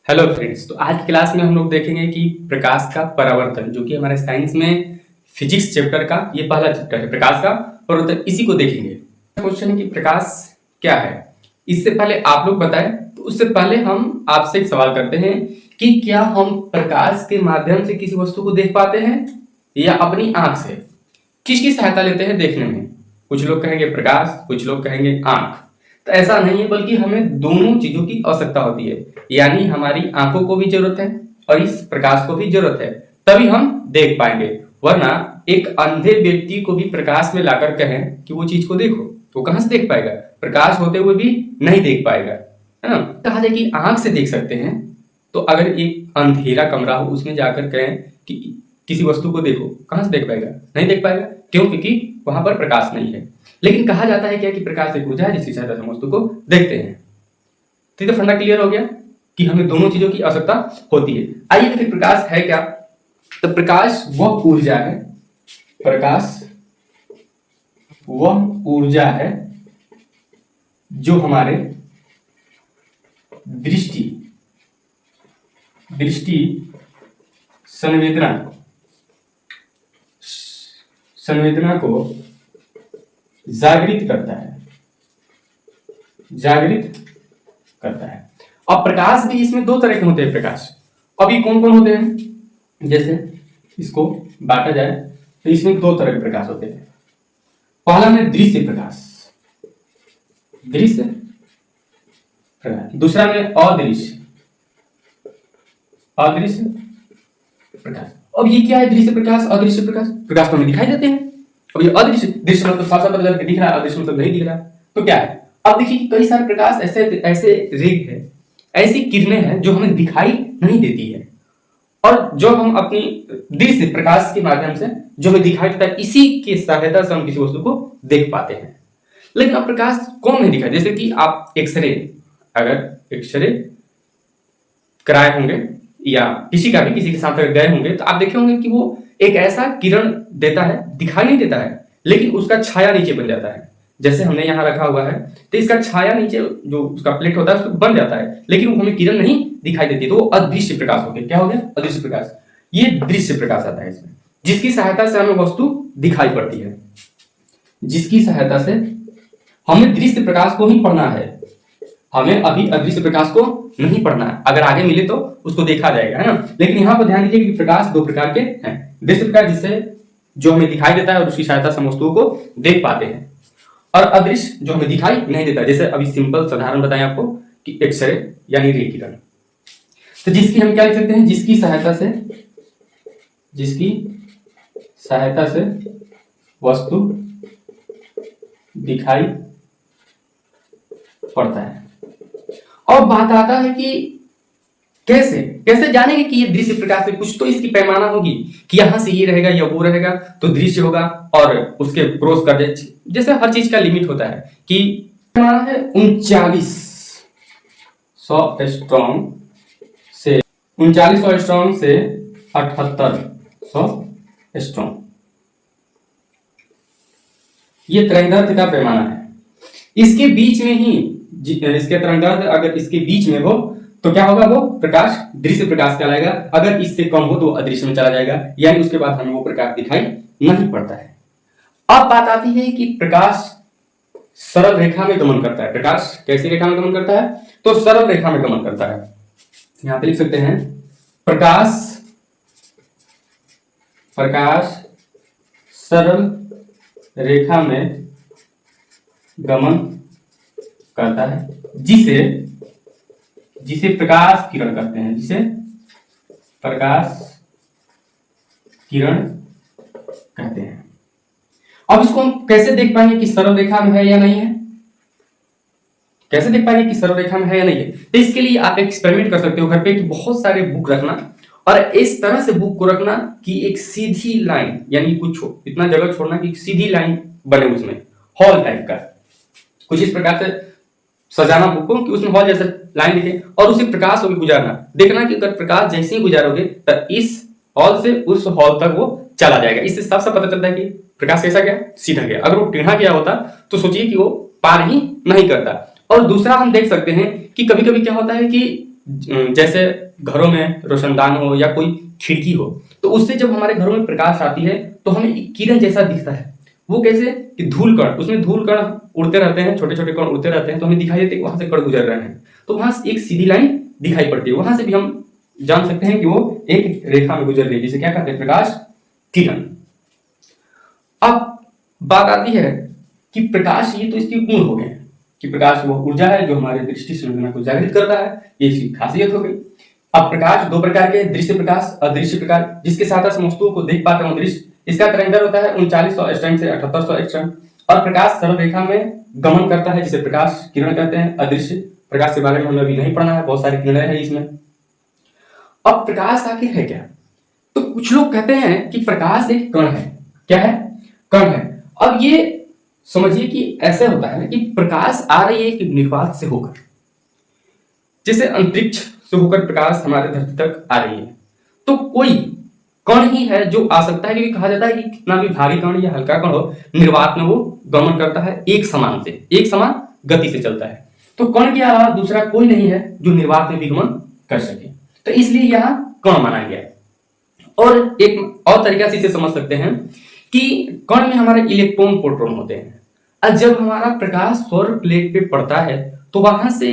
Hello friends. तो आज की क्लास में हम लोग देखेंगे कि प्रकाश का परावर्तन, जो कि हमारे साइंस में फिजिक्स चैप्टर का ये पहला चैप्टर है, प्रकाश का परावर्तन। इसी को देखेंगे। क्वेश्चन है कि प्रकाश क्या है। इससे पहले आप लोग बताएं, तो उससे पहले हम आपसे एक सवाल करते हैं कि क्या हम प्रकाश के माध्यम से किसी वस्तु को देख पाते हैं या अपनी आंख से? किसकी सहायता लेते हैं देखने में? कुछ लोग कहेंगे प्रकाश, कुछ लोग कहेंगे आंख। तो ऐसा नहीं है, बल्कि हमें दोनों चीजों की आवश्यकता होती है। यानी हमारी आंखों को भी जरूरत है और इस प्रकाश को भी जरूरत है, तभी हम देख पाएंगे। वरना एक अंधे व्यक्ति को भी प्रकाश में लाकर कहें कि वो चीज को देखो, वो कहां से देख पाएगा? प्रकाश होते हुए भी नहीं देख पाएगा, है ना। कहा जाए कि आंख से देख सकते हैं, तो अगर एक अंधेरा कमरा हो उसमें जाकर कहें कि किसी वस्तु को देखो, कहां से देख पाएगा? नहीं देख पाएगा। क्यों? क्योंकि वहां पर प्रकाश नहीं है। लेकिन कहा जाता है क्या कि प्रकाश एक ऊर्जा है जिसकी सहायता से हम वस्तु को देखते हैं। तो ये तो फंडा क्लियर हो गया कि हमें दोनों चीजों की आवश्यकता होती है। आइए फिर प्रकाश है क्या? तो प्रकाश वह ऊर्जा है, प्रकाश वह ऊर्जा है जो हमारे दृष्टि संवेदना को जागृत करता है। अब प्रकाश भी इसमें दो तरह के होते हैं। प्रकाश अभी कौन कौन होते हैं? जैसे इसको बांटा जाए तो इसमें दो तरह के प्रकाश होते हैं। पहला है दृश्य प्रकाश, दूसरा में अदृश्य प्रकाश। अब ये क्या है? दृश्य प्रकाश, अदृश्य प्रकाश। प्रकाश तो हमें दिखाई देते हैं। अब ये अदृश्य, दृश्य मतलब साफ साफ पता दिख रहा है, अदृश्य मतलब नहीं दिख रहा। तो क्या है? अब देखिए कि कई सारे प्रकाश ऐसे रेग है, ऐसी किरणें हैं जो हमें दिखाई नहीं देती है, और जो हम अपनी दृश्य प्रकाश के माध्यम से जो हमें दिखाई देता है, इसी की सहायता से हम किसी वस्तु को देख पाते हैं। लेकिन अब प्रकाश कौन नहीं दिखाई? जैसे कि आप अगर एक्सरे कराए होंगे या किसी के साथ अगर गए होंगे, तो आप देखे होंगे कि वो एक ऐसा किरण देता है, दिखाई नहीं देता है, लेकिन उसका छाया नीचे बन जाता है। जैसे हमने यहाँ रखा हुआ है, तो इसका छाया नीचे जो उसका प्लेट होता है उस पर बन जाता है, लेकिन वो हमें किरण नहीं दिखाई देती। तो वो अदृश्य प्रकाश हो गया। क्या हो गया? अदृश्य प्रकाश। ये दृश्य प्रकाश आता है इसमें, जिसकी सहायता से हमें वस्तु दिखाई पड़ती है, जिसकी सहायता से हमें दृश्य प्रकाश को ही पढ़ना है। हमें अभी अदृश्य प्रकाश को नहीं पढ़ना है, अगर आगे मिले तो उसको देखा जाएगा, है ना। लेकिन यहाँ पर ध्यान दीजिए कि प्रकाश दो प्रकार के हैं। दृश्य प्रकाश जिससे जो हमें दिखाई देता है और उसकी सहायता से हम वस्तुओं को देख पाते हैं, और अदृश्य जो हमें दिखाई नहीं देता। जैसे अभी सिंपल साधारण बताएं आपको कि एक्सरे यानी रे किरण। तो जिसकी हम क्या लिख सकते हैं? जिसकी सहायता से वस्तु दिखाई पड़ता है। और बात आता है कि कैसे जानेंगे कि ये दृश्य प्रकाश है? कुछ तो इसकी पैमाना होगी कि यहां से ये रहेगा या वो रहेगा तो दृश्य होगा, और उसके क्रॉस कर दे। जैसे हर चीज का लिमिट होता है कि पैमाना है 3900 स्ट्रॉन्ग से 7800 स्ट्रॉन्ग। ये तरंगदैर्ध्य का पैमाना है। इसके बीच में ही इसके तरंगदैर्ध्य अगर इसके बीच में हो तो क्या होगा? वो प्रकाश दृश्य प्रकाश कहलाएगा। अगर इससे कम हो तो अदृश्य में चला जाएगा, यानी उसके बाद हमें वो प्रकाश दिखाई नहीं पड़ता है। अब बात आती है कि प्रकाश सरल रेखा में गमन करता है। प्रकाश कैसी रेखा में गमन करता है? तो सरल रेखा में गमन करता है। यहां पे लिख सकते हैं प्रकाश सरल रेखा में गमन करता है, जिसे प्रकाश किरण कहते हैं, जिसे प्रकाश किरण कहते हैं। अब इसको हम कैसे देख पाएंगे कि सरल रेखा में है या नहीं है? कैसे देख पाएंगे कि सरल रेखा में है या नहीं है? तो इसके लिए आप एक एक्सपेरिमेंट कर सकते हो घर पे कि बहुत सारे बुक रखना, और इस तरह से बुक को रखना कि एक सीधी लाइन, यानी कुछ इतना जगह छोड़ना कि सीधी लाइन बने, उसमें हॉल टाइप का कुछ इस प्रकार से सजाना बुक को कि उसमें हॉल जैसा लाइन दिखे, और उसे प्रकाश होकर गुजारना। देखना कि अगर प्रकाश जैसे ही गुजारोगे तो इस हॉल से उस हॉल तक वो चला जाएगा। इससे साफ साफ पता चलता है कि प्रकाश कैसा गया? सीधा गया। अगर वो टेढ़ा गया होता तो सोचिए कि वो पार ही नहीं करता। और दूसरा हम देख सकते हैं कि कभी कभी क्या होता है कि जैसे घरों में रोशनदान हो या कोई खिड़की हो, तो उससे जब हमारे घरों में प्रकाश आती है तो हमें एक किरण जैसा दिखता है। वो कैसे कि धूल कण, उसमें धूल कण उड़ते रहते हैं, छोटे छोटे कण उड़ते रहते हैं, तो हमें दिखाई देते हैं कि वहां से कण गुजर रहे हैं, तो वहां से एक सीधी लाइन दिखाई पड़ती है, वहां से भी हम जान सकते हैं कि वो एक रेखा में गुजर रही है, जिसे क्या कहते हैं, प्रकाश किरण। अब बात आती है कि प्रकाश, ये तो इसके गुण हो गए कि प्रकाश वह ऊर्जा है जो हमारे दृष्टि संवेदना को जागृत करता है, ये इसकी खासियत हो गई। अब प्रकाश दो प्रकार के, दृश्य प्रकाश, अदृश्य प्रकाश, जिसके साथ हम वस्तुओं को देख पाते हैं दृश्य। इसका तरंगदैर्घ्य होता है 3900 एंगस्ट्रॉम से 7800 एंगस्ट्रॉम, और प्रकाश सरल रेखा में गमन करता है, जिसे प्रकाश किरण कहते हैं। अदृश्य प्रकाश के बारे में हमें अभी नहीं पढ़ना है, बहुत सारे किरणें हैं इसमें। अब प्रकाश आखिर है क्या? तो कुछ लोग कहते हैं कि प्रकाश एक कण है। क्या है? कण है। अब ये समझिए कि ऐसा होता है कि प्रकाश आ रही है एक निर्वात से होकर, जैसे अंतरिक्ष से होकर प्रकाश हमारे धरती तक आ रही है, तो कोई कण ही है जो आ सकता है, क्योंकि कहा जाता है कि कितना भी भारी कण या हल्का कण हो, निर्वात में वो गमन करता है एक समान से, एक समान गति से चलता है। तो कण के अलावा दूसरा कोई नहीं है जो निर्वात में भी गमन कर सके, तो इसलिए यह कण माना गया है। और एक और तरीका से इसे समझ सकते हैं कि कण में हमारे इलेक्ट्रॉन प्रोटॉन होते हैं, और जब हमारा प्रकाश सौर प्लेट पे पड़ता है तो वहां से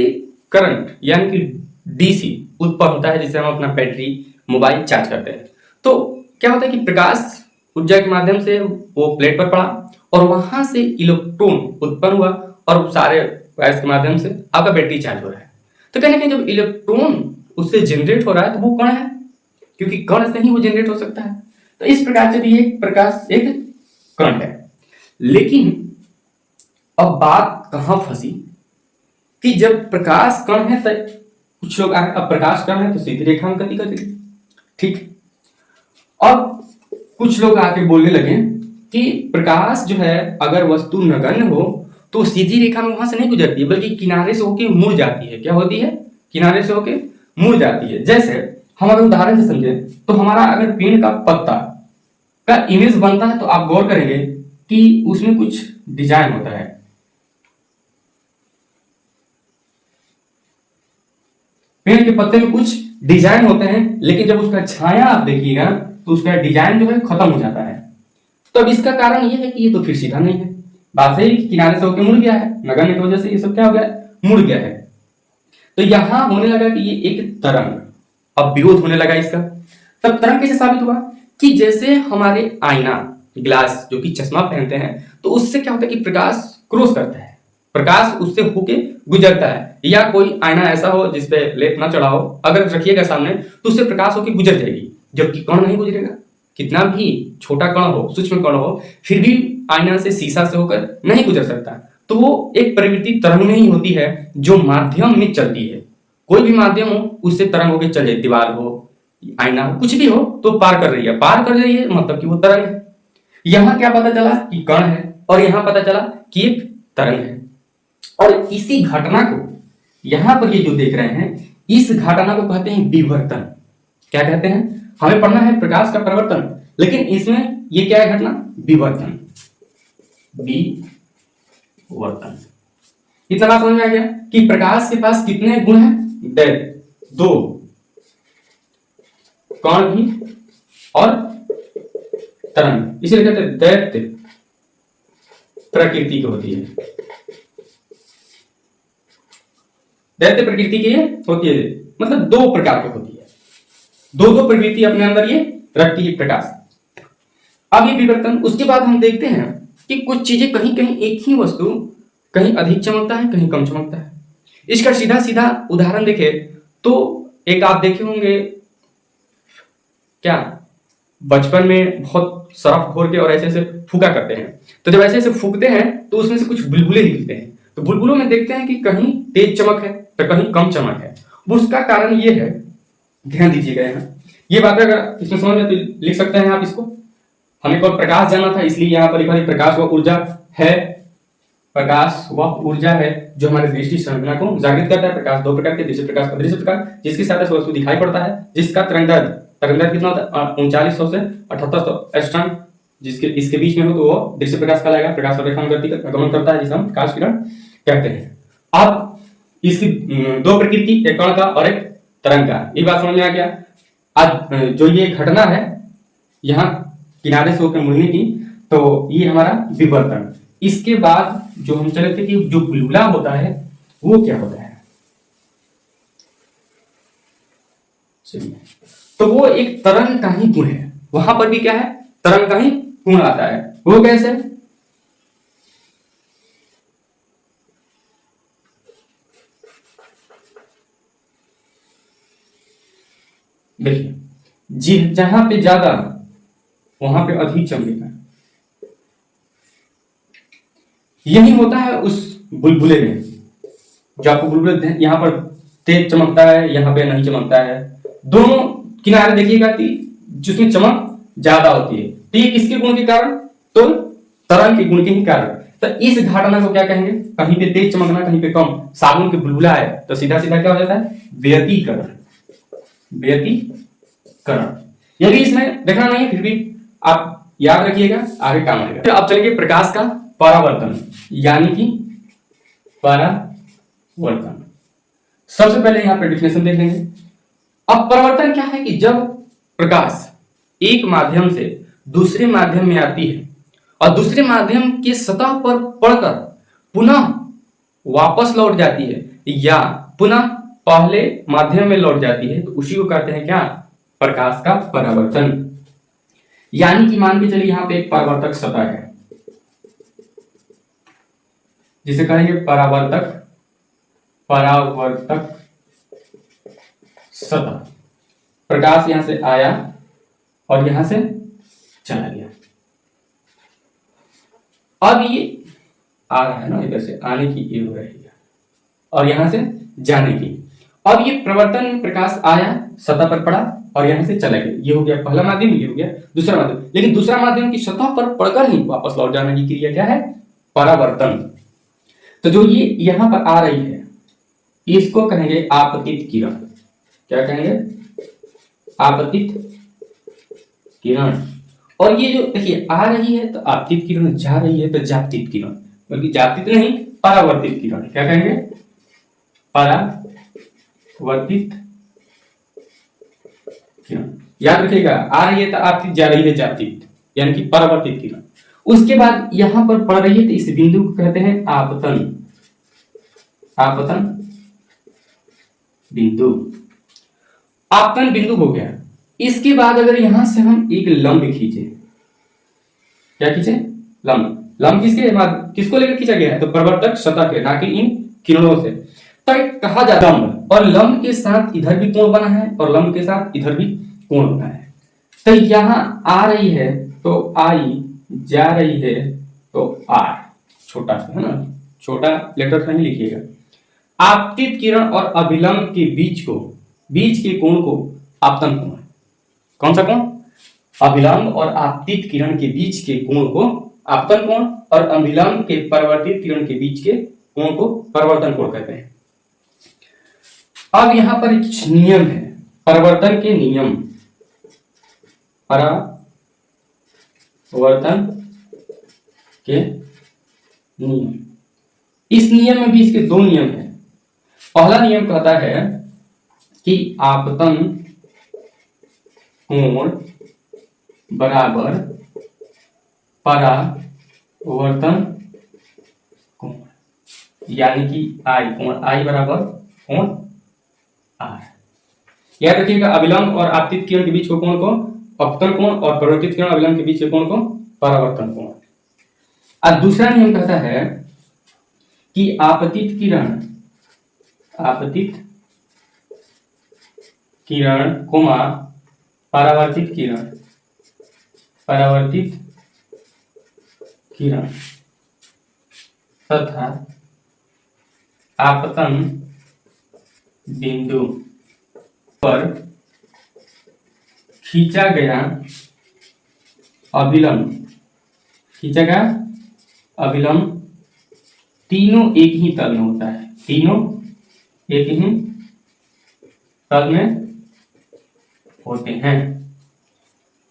करंट यानी कि डीसी उत्पन्न होता है, जिससे हम अपना बैटरी मोबाइल चार्ज करते हैं। तो क्या होता है कि प्रकाश ऊर्जा के माध्यम से वो प्लेट पर पड़ा और वहां से इलेक्ट्रॉन उत्पन्न हुआ और सारे वायर्स के माध्यम से आपका बैटरी चार्ज हो रहा है। तो कहने के जब इलेक्ट्रॉन उससे जनरेट हो रहा है तो वो कण है, क्योंकि कण से ही वो जनरेट हो सकता है। तो इस प्रकार से भी एक प्रकाश एक कण है। लेकिन अब बात कहां फंसी कि जब प्रकाश कण है तो कुछ लोग अब प्रकाश कण है तो सीधी रेखा में गति करेगी, ठीक। अब कुछ लोग आके बोलने लगे कि प्रकाश जो है अगर वस्तु नगण्य हो तो सीधी रेखा में वहां से नहीं गुजरती है, बल्कि किनारे से होके मुड़ जाती है। क्या होती है? किनारे से होके मुड़ जाती है। जैसे हम अगर उदाहरण से समझे तो हमारा अगर पेड़ का पत्ता का इमेज बनता है तो आप गौर करेंगे कि उसमें कुछ डिजाइन होता है। पेड़ के पत्ते में कुछ डिजाइन होते हैं, लेकिन जब उसका छाया आप देखिएगा तो उसका डिजाइन जो है खत्म हो जाता है। तो अब इसका कारण यह है कि ये तो फिर सीधा नहीं है। बात सही कि किनारे से होकर मुड़ गया है, नगण्य की वजह से ये सब क्या हो गया, मुड़ गया है। तो यहां होने लगा कि ये एक तरंग, अब विरोध होने लगा इसका। तब तरंग कैसे साबित हुआ कि जैसे हमारे आईना ग्लास जो कि चश्मा पहनते हैं तो उससे क्या होता है कि प्रकाश क्रॉस करता है, प्रकाश उससे होके गुजरता है। या कोई आईना ऐसा हो जिसपे लेप ना चढ़ा हो, अगर रखिएगा सामने तो उससे प्रकाश होके गुजर जाएगी, जबकि कण नहीं गुजरेगा। कितना भी छोटा कण हो, सूक्ष्म कण हो, फिर भी आईना से शीशा से होकर नहीं गुजर सकता। तो वो एक प्रवृत्ति तरंग में ही होती है जो माध्यम में चलती है। कोई भी माध्यम हो उससे तरंग होकर चले, दीवार हो, आईना हो, कुछ भी हो तो पार कर रही है, पार कर रही है मतलब कि वो तरंग है। यहां क्या पता चला कि कण है और यहां पता चला कि एक तरंग है। और इसी घटना को यहां पर ये जो देख रहे हैं, इस घटना को कहते हैं विवर्तन। क्या कहते हैं? हमें पढ़ना है प्रकाश का परिवर्तन, लेकिन इसमें ये क्या है घटना? विवर्तन। विवर्तन। इतना बात समझ में आ गया कि प्रकाश के पास कितने गुण हैं? दैत्य, दो, कण भी और तरंग। इसीलिए कहते हैं दैत्य प्रकृति की होती है, दैत्य प्रकृति की होती है, मतलब दो प्रकार की होती है, दो दो प्रकृति अपने अंदर ये रखती है प्रकाश। अब ये विवर्तन, उसके बाद हम देखते हैं कि कुछ चीजें कहीं कहीं एक ही वस्तु कहीं अधिक चमकता है, कहीं कम चमकता है। इसका सीधा सीधा उदाहरण देखें तो एक आप देखे होंगे, क्या बचपन में बहुत सरफ घोर के और ऐसे ऐसे फूका करते हैं, तो जब ऐसे ऐसे फूकते हैं तो उसमें से कुछ बुलबुले निकलते हैं। तो बुलबुलों में देखते हैं कि कहीं तेज चमक है तो कहीं कम चमक है। उसका कारण ये है, ध्यान दीजिएगा यहाँ ये बात अगर इसमें समझ में तो लिख सकते हैं आप इसको। हमें कौन प्रकाश जानना था, इसलिए यहाँ पर लिखा है प्रकाश व ऊर्जा है। प्रकाश व ऊर्जा है जो हमारे दृष्टि संवेदना को जागृत करता है। प्रकाश दो प्रकार के, दृश्य प्रकाश, अदृश्य प्रकाश, जिसके साथ वस्तु दिखाई पड़ता है, जिसका तरंगदैर्घ्य कितना होता है? 3900 से 7800 एंगस्ट्रॉम, जिसके इसके बीच में हो तो वो दृश्य प्रकाश कहलाएगा। प्रकाश रेखा में गमन करता है, जिसे हम प्रकाश किरण कहते हैं। अब इसकी दो प्रकृति, एक कण का और एक तरंग का। ये बात समझ में आ गया। आज जो ये घटना है यहाँ किनारे से होकर मुड़ने की, तो ये हमारा विवर्तन। इसके बाद जो हम चले थे कि जो बुलबुला होता है वो क्या होता है, चलिए, तो वो एक तरंग का ही गुण है। वहां पर भी क्या है, तरंग का ही गुण आता है। वो कैसे, देखिए, जी जहां पे ज्यादा वहां पे अधिक चमकेगा, यही होता है उस बुलबुले में। जो आपको बुलबुले यहाँ पर तेज चमकता है, यहाँ पे नहीं चमकता है, दोनों किनारे देखिएगा कि जिसमें चमक ज्यादा होती है, तो ये किसके गुण के कारण, तो तरंग के गुण के ही कारण। तो इस घटना को क्या कहेंगे, कहीं पे तेज चमकना, कहीं पे कम। साबुन के बुलबुला है तो सीधा सीधा क्या हो जाता है, व्यतिकरण। व्यतिकरण यदि इसमें देखना नहीं है, फिर भी आप याद रखिएगा, आगे काम आएगा। तो अब चलिए प्रकाश का परावर्तन, यानी कि परावर्तन। सबसे पहले यहां पर डिफिनेशन देख लेंगे। अब परावर्तन क्या है कि जब प्रकाश एक माध्यम से दूसरे माध्यम में आती है और दूसरे माध्यम के सतह पर पड़कर पुनः वापस लौट जाती है, या पुनः पहले माध्यम में लौट जाती है, तो उसी को कहते हैं क्या, प्रकाश का परावर्तन। यानी कि मान के चलिए यहां पे एक परावर्तक सतह है, जिसे कहेंगे परावर्तक सतह। प्रकाश यहां से आया और यहां से चला गया। अब ये आ रहा है ना, इधर से आने की ये हो रही है और यहां से जाने की। अब ये प्रवर्तन, प्रकाश आया, सतह पर पड़ा और यहां से चला गया। ये हो गया पहला माध्यम, ये हो गया दूसरा माध्यम। लेकिन दूसरा माध्यम की सतह पर पड़कर ही वापस लौट जाने की क्रिया क्या है, परावर्तन। तो जो ये यहां पर आ रही है, इसको कहेंगे आपतित किरण। क्या कहेंगे, आपतित किरण। और ये जो देखिए आ रही है तो आपतित किरण, जा रही है तो जापतित किरण, बल्कि जापतित नहीं परावर्तित किरण। क्या कहेंगे, परावर्तित किरण। याद रखिएगा, आ रही है तो आपतित, जा रही है जापतित, यानी कि परावर्तित किरण। उसके बाद यहां पर पड़ रही है तो इस बिंदु को कहते हैं आपतन। आपतन बिंदु, आपतन बिंदु हो गया। इसके बाद अगर यहां से हम एक लंब खींचे, क्या खींचे, लंब। लंब किसको लेकर खींचा गया है, तो प्रवर्तक सतह के, ना कि इन किरणों से। तो कहा जाता है लंब, और लंब के साथ इधर भी कोण बना है और लंब के साथ इधर भी कोण बना है। तो यहां आ रही है तो आई, जा रही है तो आर, छोटा सा है ना, छोटा लेटर नहीं लिखिएगा। आपतित किरण और अभिलंब के बीच के कोण को आपतन कोण। कौन सा कोण, अभिलंब और आपतित किरण के बीच के कोण को आपतन कोण, और अभिलंब के परावर्तित किरण के बीच के कोण को परावर्तन कोण कहते हैं। अब यहां पर एक नियम है, परावर्तन के नियम, परावर्तन के नियम। इस नियम में भी इसके दो नियम हैं। पहला नियम कहता है कि आपतन कोण बराबर परावर्तन कोण, यानी कि आई, कोण आई बराबर कोण आर। याद रखिएगा, अभिलंब और आपतित किरण के बीच को कोण को अपतन कोण, और परावर्तित किरण अभिलंब के बीच के कोण को परावर्तन कोण। और दूसरा नियम कहता है कि आपतित किरण कोमा परावर्तित किरण तथा आपतन बिंदु पर खींचा गया अभिलंब तीनों एक ही तल में होता है, तीनों एक ही तल में होते हैं।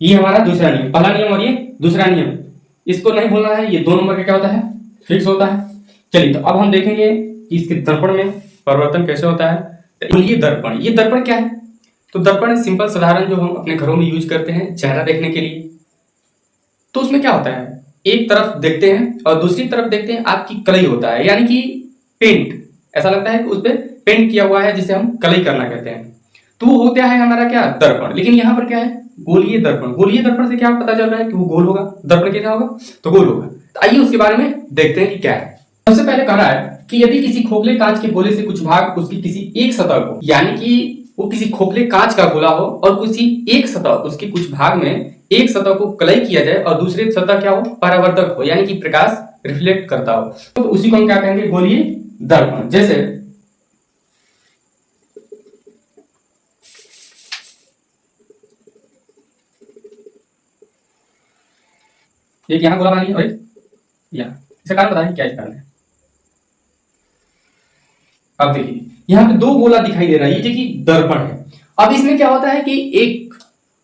ये हमारा दूसरा नियम, पहला नियम और ये दूसरा नियम। इसको नहीं भूलना है, ये 2 नंबर का क्या होता है, फिक्स होता है। चलिए, तो अब हम देखेंगे कि इसके दर्पण में परिवर्तन कैसे होता है। ये दर्पण, ये दर्पण क्या है? तो दर्पण सिंपल साधारण जो हम अपने घरों में यूज करते हैं चेहरा देखने के लिए। तो उसमें क्या होता है, एक तरफ देखते हैं और दूसरी तरफ देखते हैं आपकी कलई होता है, यानी कि पेंट। ऐसा लगता है कि उस पर पेंट किया हुआ है जिसे हम कलई करना कहते हैं। तो वो होता है हमारा क्या, दर्पण। लेकिन यहाँ पर क्या है, गोलीय दर्पण। गोलीय दर्पण से क्या पता चल रहा है कि वो गोल होगा, दर्पण क्या होगा, तो गोल होगा। तो आइए उसके बारे में देखते हैं कि क्या है। सबसे पहले कह रहा है कि यदि किसी खोखले कांच के गोले से कुछ भाग उसकी किसी एक सतह को, यानी कि वो किसी खोखले कांच का गोला हो और किसी एक सतह, उसके कुछ भाग में एक सतह को कलई किया जाए और दूसरी सतह क्या हो, परावर्तक हो, यानी कि प्रकाश रिफ्लेक्ट करता हो, तो उसी को हम क्या कहेंगे, गोलीय दर्पण। जैसे एक यहां गोला बना लिया और एक यहां, इसका कारण बताइए क्या इसका कारण है। अब देखिए यहाँ पे दो गोला दिखाई दे रहा है, ये देखिए दर्पण है। अब इसमें क्या होता है कि एक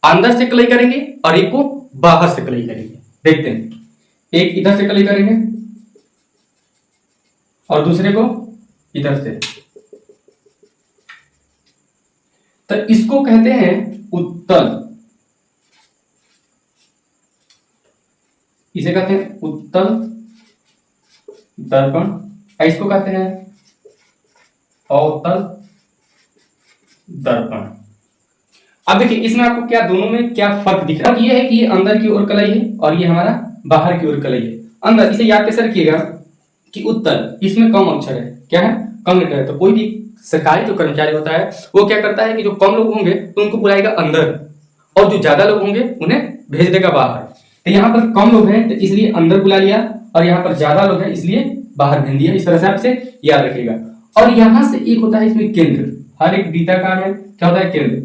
अंदर से कलई करेंगे और एक को बाहर से कलई करेंगे। देखते हैं, एक इधर से कलई करेंगे और दूसरे को इधर से। तो इसको कहते हैं उत्तल, इसे कहते हैं उत्तल दर्पण, इसको कहते हैं अवतल दर्पण। अब देखिए इसमें आपको क्या, दोनों में क्या फर्क दिख रहा है। ये है कि ये अंदर की ओर कलई है और ये हमारा बाहर की ओर कलई है। अंदर, इसे याद कैसे रखिएगा कि उत्तल, इसमें कम अक्षर है, क्या है, कम लेटर है। तो कोई भी सरकारी जो कर्मचारी होता है वो क्या करता है कि जो कम लोग होंगे तो उनको बुलाएगा अंदर, और जो ज्यादा लोग होंगे उन्हें भेज देगा बाहर। तो यहाँ पर कम लोग हैं तो इसलिए अंदर बुला लिया, और यहाँ पर ज्यादा लोग हैं इसलिए बाहर भेज दिया। इस तरह से आपसे याद रखिएगा। और यहां से एक होता है इसमें केंद्र, हर एक वृत्ताकार में क्या होता है, केंद्र।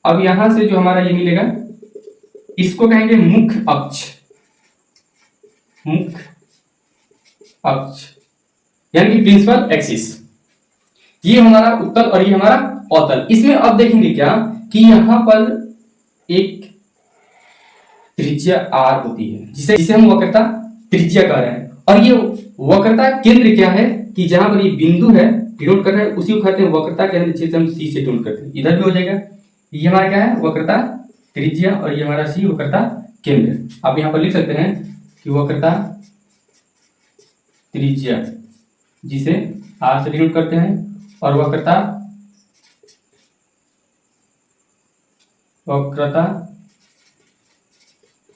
अब यहां से जो हमारा ये मिलेगा इसको कहेंगे मुख्य अक्ष, मुख्य अक्ष यानी कि प्रिंसिपल एक्सिस। ये हमारा उत्तल और ये हमारा अवतल। इसमें अब देखेंगे क्या कि यहां पर एक त्रिज्या आर होती है, जिसे हम वक्रता त्रिज्या कह रहे हैं। और ये वक्रता केंद्र क्या है कि जहां पर ये बिंदु है डिनोट कर रहे हैं, उसी को कहते हैं वक्रता केंद्र, जिसे हम सी से डिनोट करते हैं। इधर भी हो जाएगा, ये हमारा क्या है, वक्रता त्रिज्या, और ये हमारा सी वक्रता केंद्र। आप यहां पर लिख सकते हैं कि वक्रता त्रिज्या जिसे आर से डिनोट करते हैं, और वक्रता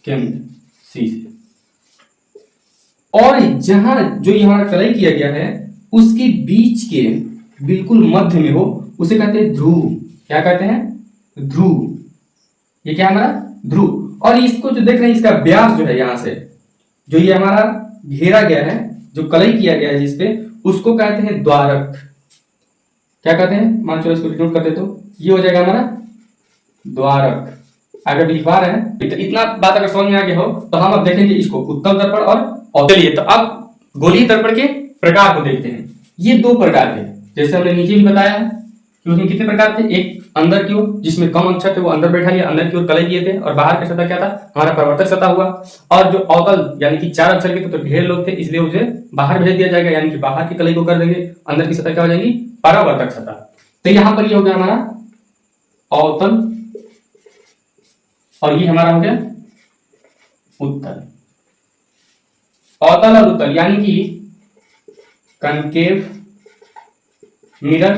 केंद्र सी से। और जहां जो ये हमारा कलई किया गया है उसके बीच के बिल्कुल मध्य में हो, उसे कहते हैं ध्रुव। क्या कहते हैं, ध्रुव। ये क्या है हमारा ध्रुव। और इसको जो देख रहे हैं इसका व्यास जो है, यहां से जो ये हमारा घेरा गया है, जो कलई किया गया है जिसपे, उसको कहते हैं द्वारक। क्या कहते हैं, मान चलो इसको डिनोट कर दे तो ये हो जाएगा हमारा द्वारक। अगर लिखवा रहे हैं तो इतना बात अगर समझ में आ गया हो तो हम अब देखेंगे इसको उत्तल दर्पण और अवतलीय। तो अब गोलीय दर्पण के प्रकार को देखते हैं। ये दो प्रकार थे, जैसे हमने नीचे भी बताया है कि उसमें कितने प्रकार थे। एक अंदर की ओर जिसमें कम अक्षर थे वो अंदर बैठा लिया, अंदर की ओर कलई किए थे, और बाहर की सतह क्या था, हमारा परावर्तक सतह हुआ। और जो अवतल यानी कि 4 अक्षर के तो ढेर लोग थे, इसलिए उसे बाहर भेज दिया जाएगा, यानी कि बाहर की कलई को कर देंगे, अंदर की सतह क्या हो जाएगी, परावर्तक सतह। तो यहां पर ये हो गया हमारा अवतल, और ये हमारा हो गया उत्तल। अवतल और उत्तल यानी कि कनकेव मिरर,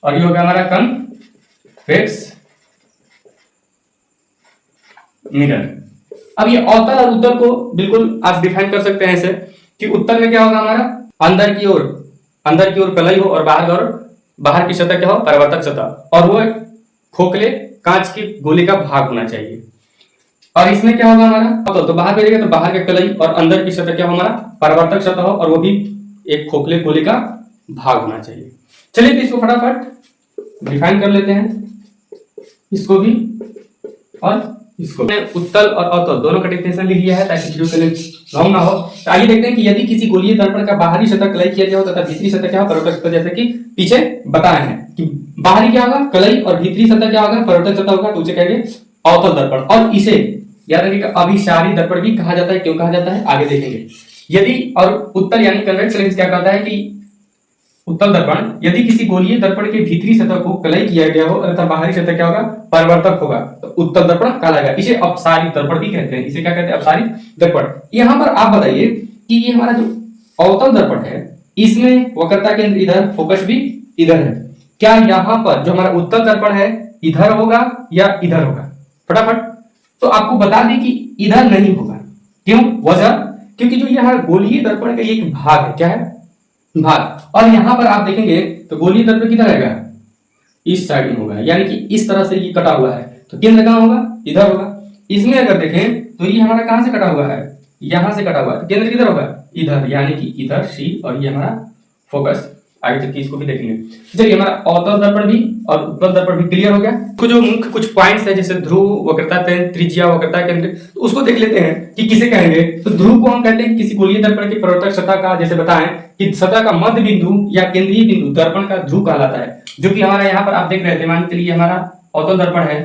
और ये हो गया हमारा कन्वेक्स मिरर। अब ये अवतल और उत्तल को बिल्कुल आप डिफाइन कर सकते हैं ऐसे कि उत्तल में क्या होगा हमारा, अंदर की ओर कलई हो और बाहर की सतह क्या हो, परावर्तक सतह, और वो खोखले कांच के गोले का भाग होना चाहिए। और इसमें क्या होगा हमारा अवतल, तो बाहर भेजेगा तो बाहर का कलई, और अंदर की सतह क्या हो, हमारा परावर्तक सतह हो, और वो भी एक खोखले गोले का भाग होना चाहिए। चलिए तो इसको फटाफट डिफाइन कर लेते हैं, इसको भी और इसको। उत्तल और अवतल दोनों का डेफिनेशन लिख लिया है ताकि वीडियो के लिए लॉन्ग ना हो। तो आइए देखते हैं कि यदि किसी गोलीय दर्पण का बाहरी सतह कलई किया गया हो तथा भीतरी सतह क्या हो, परावर्तक सतह, जैसे कि पीछे बताए हैं कि बाहरी क्या होगा, कलई, और भीतरी सतह क्या होगा, परावर्तक सतह होगा, तो उसे कहेंगे अवतल दर्पण। और इसे याद रखिएगा अभिसारी दर्पण भी कहा जाता है। क्यों कहा जाता है आगे देखेंगे। यदि और उत्तल यानी कन्वेक्स लेंस क्या कहता है कि उत्तल दर्पण यदि किसी गोलीय दर्पण के भीतरी सतह को कलई किया गया हो तथा बाहरी सतह क्या होगा, परावर्तक होगा, तो उत्तल दर्पण कहलाएगा। इसे अपसारित दर्पण भी कहते हैं। इसे क्या कहते हैं, अपसारित दर्पण। यहां पर आप बताइए कि ये हमारा जो अवतल दर्पण है इसमें वक्रता केंद्र इधर, फोकस भी इधर है। क्या यहां पर जो हमारा उत्तल दर्पण है इधर होगा या इधर होगा? फटाफट। तो आपको बता दें कि इधर नहीं होगा। क्यों? वजह, क्योंकि जो यह गोलीय दर्पण का एक भाग है, क्या है, भाग। और यहां पर आप देखेंगे तो गोलीय दर्पण किधर रहेगा, इस साइड में होगा, यानी कि इस तरह से ये कटा हुआ है। तो केंद्र कहां होगा, इधर होगा। इसमें अगर देखें तो ये हमारा कहां से कटा हुआ है, यहां से कटा हुआ है, तो केंद्र किधर होगा, इधर, यानी कि इधर सी, और ये हमारा फोकस। आगे चल के इसको भी देखेंगे। चलिए, हमारा अवतल दर्पण भी और उत्तल दर्पण भी क्लियर हो गया। कुछ जो मुख्य कुछ पॉइंट्स है जैसे ध्रुव, वक्रता केंद्र, त्रिज्या, वक्रता केंद्र, तो उसको देख लेते हैं कि किसे कहेंगे। तो ध्रुव को हम कहते हैं किसी गोलीय दर्पण की परावर्तक सतह का, जैसे बताएं कि सतह का मध्य बिंदु या केंद्रीय बिंदु दर्पण का ध्रुव कहलाता है। जो कि हमारा यहाँ पर आप देख रहे थे, मान के लिए हमारा अवतल दर्पण है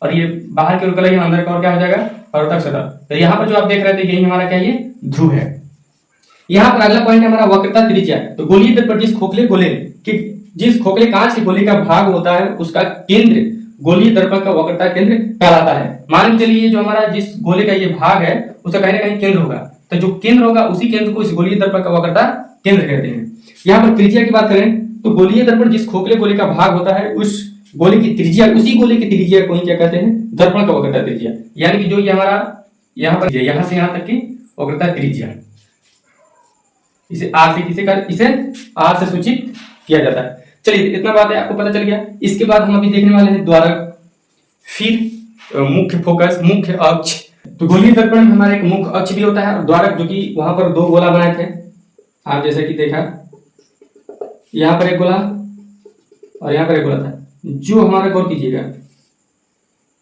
और ये बाहर की ओर कलई, अंदर का और क्या हो जाएगा, परावर्तक सतह। तो यहाँ पर जो आप देख रहे थे यही हमारा क्या, ये ध्रुव है। यहाँ पर अगला पॉइंट है हमारा वक्रता त्रिज्या। तो गोलीय दर्पण जिस खोखले गोले कि जिस खोखले कांच के गोले का भाग होता है उसका केंद्र गोलीय दर्पण का वक्रता केंद्र कहलाता है। मान के चलिए जो हमारा जिस गोले का ये भाग है उसका कहीं ना कहीं केंद्र होगा, तो जो केंद्र होगा उसी केंद्र को इस गोलीय दर्पण का वक्रता केंद्र कहते हैं। यहाँ पर त्रिज्या की बात करें तो गोलीय दर्पण जिस खोखले गोले का भाग होता है उस गोले की त्रिज्या, उसी गोले की त्रिज्या को ही क्या कहते हैं, दर्पण का वक्रता त्रिज्या। यानी कि जो ये हमारा यहाँ पर यहाँ से यहाँ तक की वक्रता त्रिज्या, इसे आर से किसे कर, इसे आर से सूचित किया जाता है। चलिए, इतना बात है, आपको पता चल गया। इसके बाद हम अभी देखने वाले हैं द्वारक, फिर मुख्य फोकस, मुख्य अक्ष। तो गोलीय दर्पण में हमारा एक मुख्य अक्ष भी होता है और द्वारक, जो कि वहां पर दो गोला बनाए थे, आप जैसे कि देखा, यहाँ पर एक गोला और यहाँ पर एक गोला था। जो हमारा गौर कीजिएगा,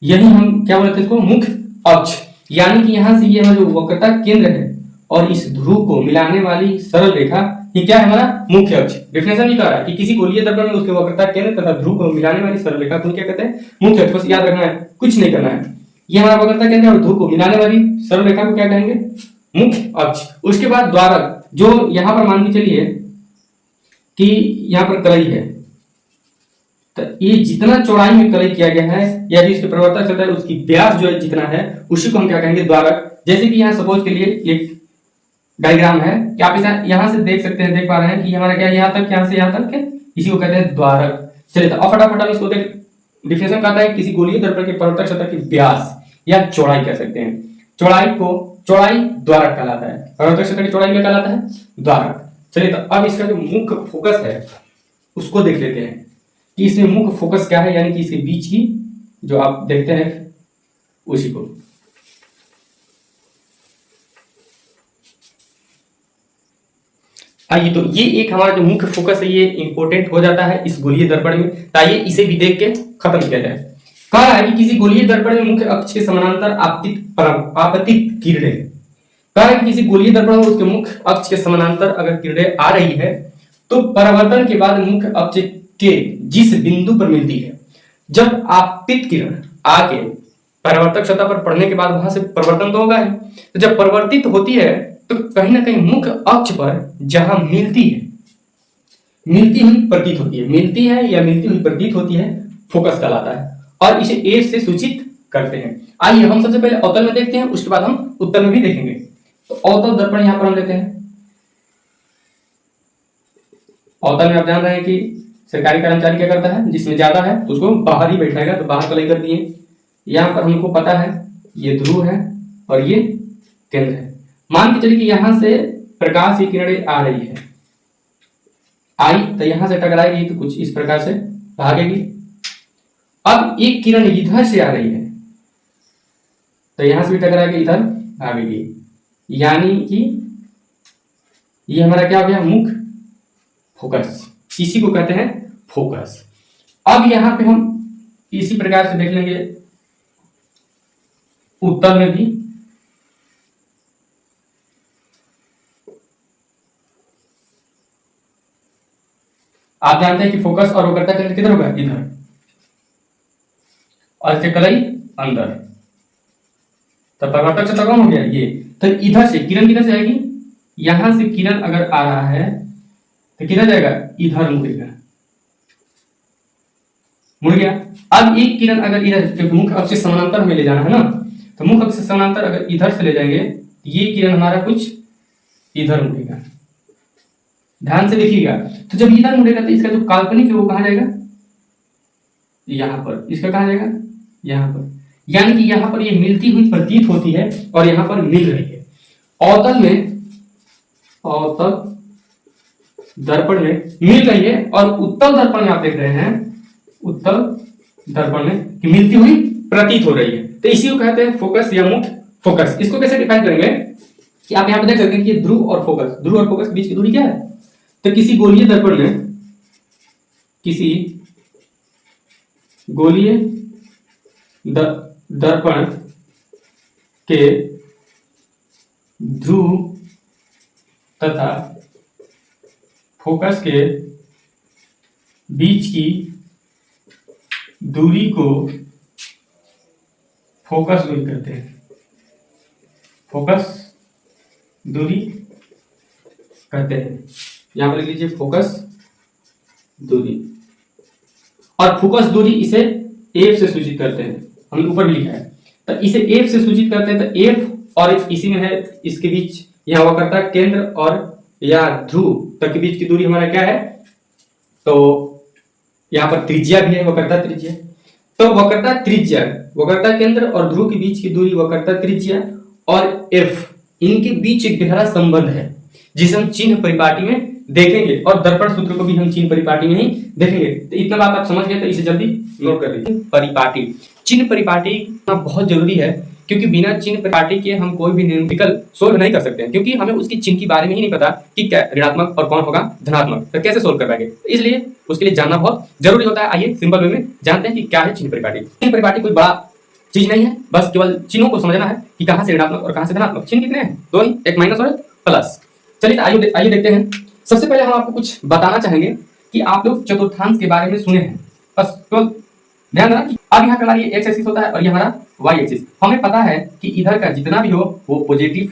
यही हम क्या बोलते हैं इसको, मुख्य अक्ष। यानी कि यहाँ से ये हमारा जो वक्रता केंद्र है और इस ध्रुव को मिलाने वाली सरल रेखा, ये क्या है, हमारा मुख्य अक्ष। डेफिनेशन भी कह रहा है कि किसी गोलीय दर्पण में उसके वक्रता केंद्र तथा ध्रुव को मिलाने वाली सरल रेखा को क्या कहते हैं, मुख्य अक्ष। बस याद रखना है, कुछ नहीं करना है। ये हमारा वक्रता केंद्र और ध्रुव को मिलाने वाली सरल रेखा को क्या कहेंगे, मुख्य अक्ष। उसके बाद द्वारक, जो यहाँ पर मान के चलिए कि यहाँ पर कलई है, तो ये जितना चौड़ाई में कलई किया गया है या जो इसके प्रवर्तक सतह है उसकी व्यास जो है जितना है, उसी को हम क्या कहेंगे, द्वारक। जैसे कि यहाँ सपोज के लिए एक डायग्राम है कि आप इसे यहाँ से देख सकते हैं, देख पा रहे हैं कि हमारा क्या, यहाँ तक, यहाँ से यहाँ तक है, इसी को कहते हैं द्वारक। चलिए, तो फटाफट हम इसको देख। डिफिनेशन कहता है किसी गोलीय दर्पण के परावर्तक सतह की व्यास या चौड़ाई कह सकते हैं, चौड़ाई को चौड़ाई द्वारक कहलाता है। परावर्तक सतह की चौड़ाई क्या कहलाता है, द्वारक। चलिए, तो अब इसका जो मुख्य फोकस है उसको देख लेते हैं कि इसमें मुख्य फोकस क्या है, यानी कि इसके बीच की जो आप देखते हैं उसी को। आइए, तो ये एक हमारा जो मुख्य फोकस है ये इंपॉर्टेंट हो जाता है इस गोलीय दर्पण में। ताइए इसे भी देख के खत्म किया जाए। कह रहा है कि किसी गोलीय दर्पण में मुख्य अक्ष के समानांतर आपतित किरणें, कह रहा है कि किसी गोलीय दर्पण में उसके मुख्य अक्ष के समानांतर अगर किरणें आ रही है तो परावर्तन के बाद मुख्य अक्ष के जिस बिंदु पर मिलती है, जब आपतित किरण आके परावर्तक सतह पर पड़ने के बाद वहां से परिवर्तन तो होगा ही, तो जब परिवर्तित होती है तो कहीं ना कहीं मुख्य अक्ष पर जहां मिलती है, मिलती हुई प्रतीत होती है, मिलती है या मिलती हुई प्रतीत होती है, फोकस कहलाता है और इसे ए से सूचित करते हैं। आइए हम सबसे पहले अवतल में देखते हैं, उसके बाद हम उत्तल में भी देखेंगे। तो अवतल दर्पण यहां पर हम लेते हैं। अवतल में आप जान रहे हैं कि सरकारी कर्मचारी क्या करता है, जिसमें ज्यादा है तो उसको बाहर ही बैठाएगा, तो बाहर कलई कर दिए। यहाँ पर हमको पता है ये ध्रुव है और ये केंद्र है। मान के चलिए कि यहां से प्रकाश की किरणें आ रही है, आई तो यहां से टकराएगी तो कुछ इस प्रकार से भागेगी। अब एक किरण इधर से आ रही है तो यहां से भी टकरा के इधर भागेगी, यानी कि ये हमारा क्या हो गया, मुख्य फोकस। इसी को कहते हैं फोकस। अब यहां पे हम इसी प्रकार से देख लेंगे उत्तल में भी। आप जानते हैं कि फोकस और वक्रता केंद्र किधर होगा, इधर, और इसे कलई अंदर। तो परावर्तक सतह कौन हो गया, ये। तो इधर से किरण किधर से आएगी, यहां से किरण अगर आ रहा है तो किधर जाएगा, इधर मुड़ेगा, मुड़ गया। अब एक किरण अगर इधर मुख्य अक्ष से समानांतर हमें ले जाना है ना, तो मुख्य अक्ष से समानांतर अगर इधर से ले जाएंगे, ये किरण हमारा कुछ इधर मुड़ेगा। ध्यान से देखिएगा, तो जब इधर मुड़ेगा तो इसका जो काल्पनिक है वो कहां जाएगा, यहां पर। इसका कहां जाएगा, यहां पर। यानी कि यहां पर ये मिलती हुई प्रतीत होती है और यहां पर मिल रही है। अवतल में, अवतल दर्पण में मिल रही है, और उत्तल दर्पण में आप देख रहे हैं, उत्तल दर्पण में कि मिलती हुई प्रतीत हो रही है। तो इसी को कहते हैं फोकस या मुख्य फोकस। इसको कैसे डिफाइन करेंगे कि आप यहां पर देख सकते हैं कि ध्रुव और फोकस, ध्रुव और फोकस के बीच की दूरी क्या है। तो किसी गोलीय दर्पण में, किसी गोलीय दर्पण के ध्रुव तथा फोकस के बीच की दूरी को फोकस दूरी कहते हैं। फोकस दूरी कहते हैं। यहां पर लिख लीजिए फोकस दूरी, और फोकस दूरी इसे एफ से सूचित करते हैं। हमने ऊपर भी लिखा है, तो इसे एफ से सूचित करते हैं। तो एफ और इसी में है, इसके बीच यहां हुआ करता है केंद्र और या ध्रुव तक के बीच की दूरी हमारा क्या है, तो यहां पर त्रिज्या भी है, वक्रता त्रिज्या। तो वक्रता त्रिज्या, वक्रता केंद्र और ध्रुव के बीच की दूरी वक्रता त्रिज्या और एफ, इनके बीच एक गहरा संबंध है जिसे हम चिन्ह परिपाटी में देखेंगे, और दर्पण सूत्र को भी हम चिन्ह परिपाटी में ही देखेंगे। तो इतना बात आप समझ गए, तो इसे जल्दी नोट कर लीजिए। परिपाटी, चिन्ह परिपाटी बहुत जरूरी है, क्योंकि बिना चिन्ह परिपाटी के हम कोई भी न्यूमेरिकल सोल्व नहीं कर सकते हैं, क्योंकि हमें उसकी चिन्ह के बारे में ही नहीं पता कि क्या ऋणात्मक और कौन होगा धनात्मक, तो कैसे सोल्व कर पाएंगे। इसलिए उसके लिए जानना बहुत जरूरी होता है। आइए सिंपल वे में जानते हैं कि क्या है चिन्ह परिपाटी। चिन्ह परिपाटी कोई बड़ा चीज नहीं है, बस केवल चिन्हों को समझना है कि कहां से ऋणात्मक और कहां से धनात्मक। चिन्ह कितने हैं, दो ही, एक माइनस और एक प्लस। चलिए आइए देखते हैं। सबसे पहले हम आपको कुछ बताना चाहेंगे कि आप लोग चतुर्थांश के बारे में सुने हैं, बस तो ध्यान देना। अब यहाँ पे हमारी एक्स एक्सिस होता है और ये हमारा वाई एक्सिस। हमें पता है कि इधर का जितना भी हो वो पॉजिटिव,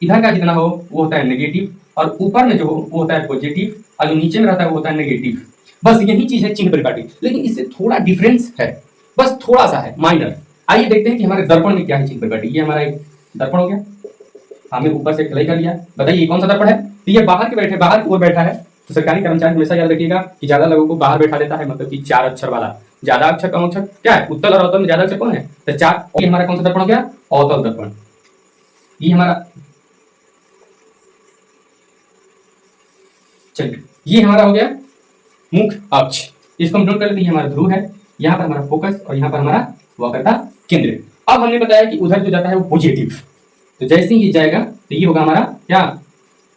इधर का जितना हो वो होता है नेगेटिव, और ऊपर में जो हो वो होता है पॉजिटिव, और जो नीचे में रहता है वो होता है नेगेटिव। बस यही चीज है चिन्ह परिपाटी, लेकिन इससे थोड़ा डिफरेंस है, बस थोड़ा सा है, माइनर। आइए देखते हैं कि हमारे दर्पण में क्या है चिन्ह परिपाटी। ये हमारा एक दर्पण हो गया, हमने ऊपर से क्लियर कर लिया। बताइए ये कौन सा दर्पण है, तो ये बाहर की ओर बैठा है। तो सरकारी कर्मचारी हमेशा याद रखिएगा कि ज्यादा लोगों को बाहर बैठा देता है, मतलब कि 4 अक्षर वाला। ज्यादा अक्षर कम अक्षर क्या है, उत्तल और अवतल में ज्यादा अक्षर कौन है, तो 4। ये हमारा कौन सा दर्पण हो गया, अवतल दर्पण। ये हमारा, चलिए ये हमारा हो गया मुख्य अक्ष। इसको हम नोट कर लेते हैं, हमारा ध्रुव है, यहाँ पर हमारा फोकस और यहाँ पर हमारा वक्रता केंद्र। अब हमने बताया कि उधर जो जाता है वो पॉजिटिव, तो जैसे ही ये जाएगा तो ये होगा हमारा क्या,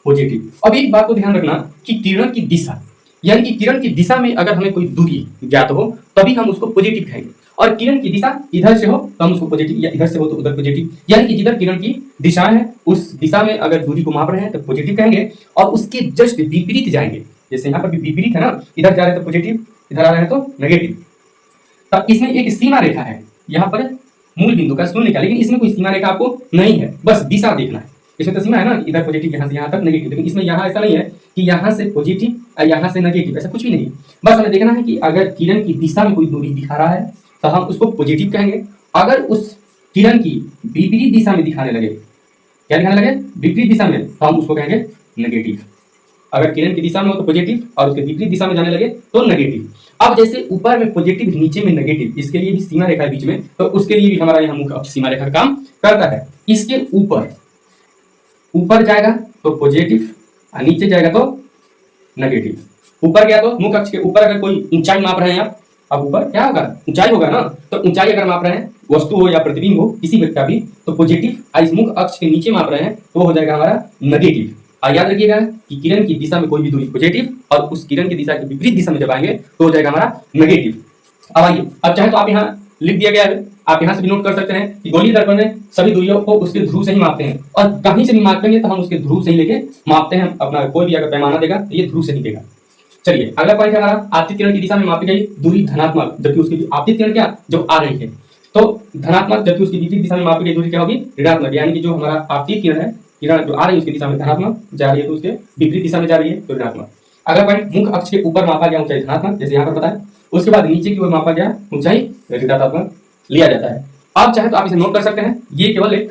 पॉजिटिव। अब एक बात को ध्यान रखना कि किरण की दिशा, यानी कि किरण की दिशा में अगर हमें कोई दूरी ज्ञात हो तभी हम उसको पॉजिटिव कहेंगे, और किरण की दिशा इधर से हो तो हम उसको पॉजिटिव, या इधर से हो तो उधर पॉजिटिव। यानी कि जिधर किरण की दिशा है उस दिशा में अगर दूरी को माप रहे हैं तो पॉजिटिव कहेंगे, और उसके जस्ट विपरीत जाएंगे। जैसे यहाँ पर भी विपरीत है ना, इधर जा रहे हैं तो पॉजिटिव, इधर आ रहे हैं तो नेगेटिव। तब इसमें एक सीमा रेखा है यहाँ पर मूल बिंदु का शून्य का, लेकिन इसमें कोई सीमा रेखा आपको नहीं है, बस दिशा देखना है। इसमें तो सीमा है ना, इधर पॉजिटिव, यहाँ से यहाँ तक नेगेटिव, लेकिन इसमें यहाँ ऐसा नहीं है कि यहाँ से पॉजिटिव और यहाँ से नेगेटिव, ऐसा कुछ भी नहीं। बस हमें देखना है कि अगर किरण की दिशा में कोई दूरी दिखा रहा है तो हम उसको पॉजिटिव कहेंगे। अगर उस किरण की विपरीत दिशा में दिखाने लगे, क्या दिखाने लगे, विपरीत दिशा में, तो हम उसको कहेंगे नेगेटिव। अगर किरण की दिशा में हो तो पॉजिटिव और उसके विपरीत दिशा में जाने लगे तो नेगेटिव। अब जैसे ऊपर में पॉजिटिव नीचे में नेगेटिव, इसके लिए भी सीमा रेखा है बीच में, तो उसके लिए भी हमारा यहाँ मुख्य अक्ष सीमा रेखा का काम करता है। इसके ऊपर जाएगा तो पॉजिटिव और नीचे जाएगा तो नेगेटिव। ऊपर गया तो मुख्य अक्ष के ऊपर अगर कोई ऊंचाई माप रहे हैं आप, अब ऊपर क्या होगा, ऊंचाई होगा ना, तो ऊंचाई अगर माप रहे हैं वस्तु हो या प्रतिबिंब हो किसी व्यक्ति का भी, तो पॉजिटिव, और इस मुख्य अक्ष के नीचे माप रहे हैं तो हो जाएगा हमारा नेगेटिव। और याद रखिएगा कि किरण की दिशा में कोई भी दूरी पॉजिटिव, और उस किरण की दिशा के विपरीत दिशा में जब आएंगे तो हो जाएगा हमारा नेगेटिव। अब आइए, अब चाहे तो आप यहाँ लिख दिया गया है, आप यहाँ से भी नोट कर सकते हैं कि गोलीय दर्पण में सभी दूरियों को उसके ध्रुव से ही मापते हैं, और कहीं से भी मापेंगे तो हम उसके ध्रुव से ही लेके मापते हैं। अपना कोई भी अगर पैमाना देगा तो ये ध्रुव से ही देगा। चलिए अगला पॉइंट है हमारा, आपतित किरण की दिशा में मापी गई दूरी धनात्मक, जबकि उसकी आपतित किरण क्या जो आ रही है तो धनात्मक, जबकि उसकी विपरीत दिशा में मापी गई दूरी क्या होगी, ऋणात्मक। यानी कि जो हमारा आपतित किरण है, किरण जो आ रही है उसकी दिशा में धनात्मक जा रही है तो उसके विपरीत दिशा में जा रही है तो ऋणात्मक। अगला पॉइंट, मुख अक्ष के ऊपर मापा गया ऊंचाई धनात्मक, जैसे यहाँ पर बताया। उसके बाद नीचे की ओर मापा गया ऊंचाई ऋणात्मक लिया जाता है। आप चाहे तो आप इसे नोट कर सकते हैं, ये केवल एक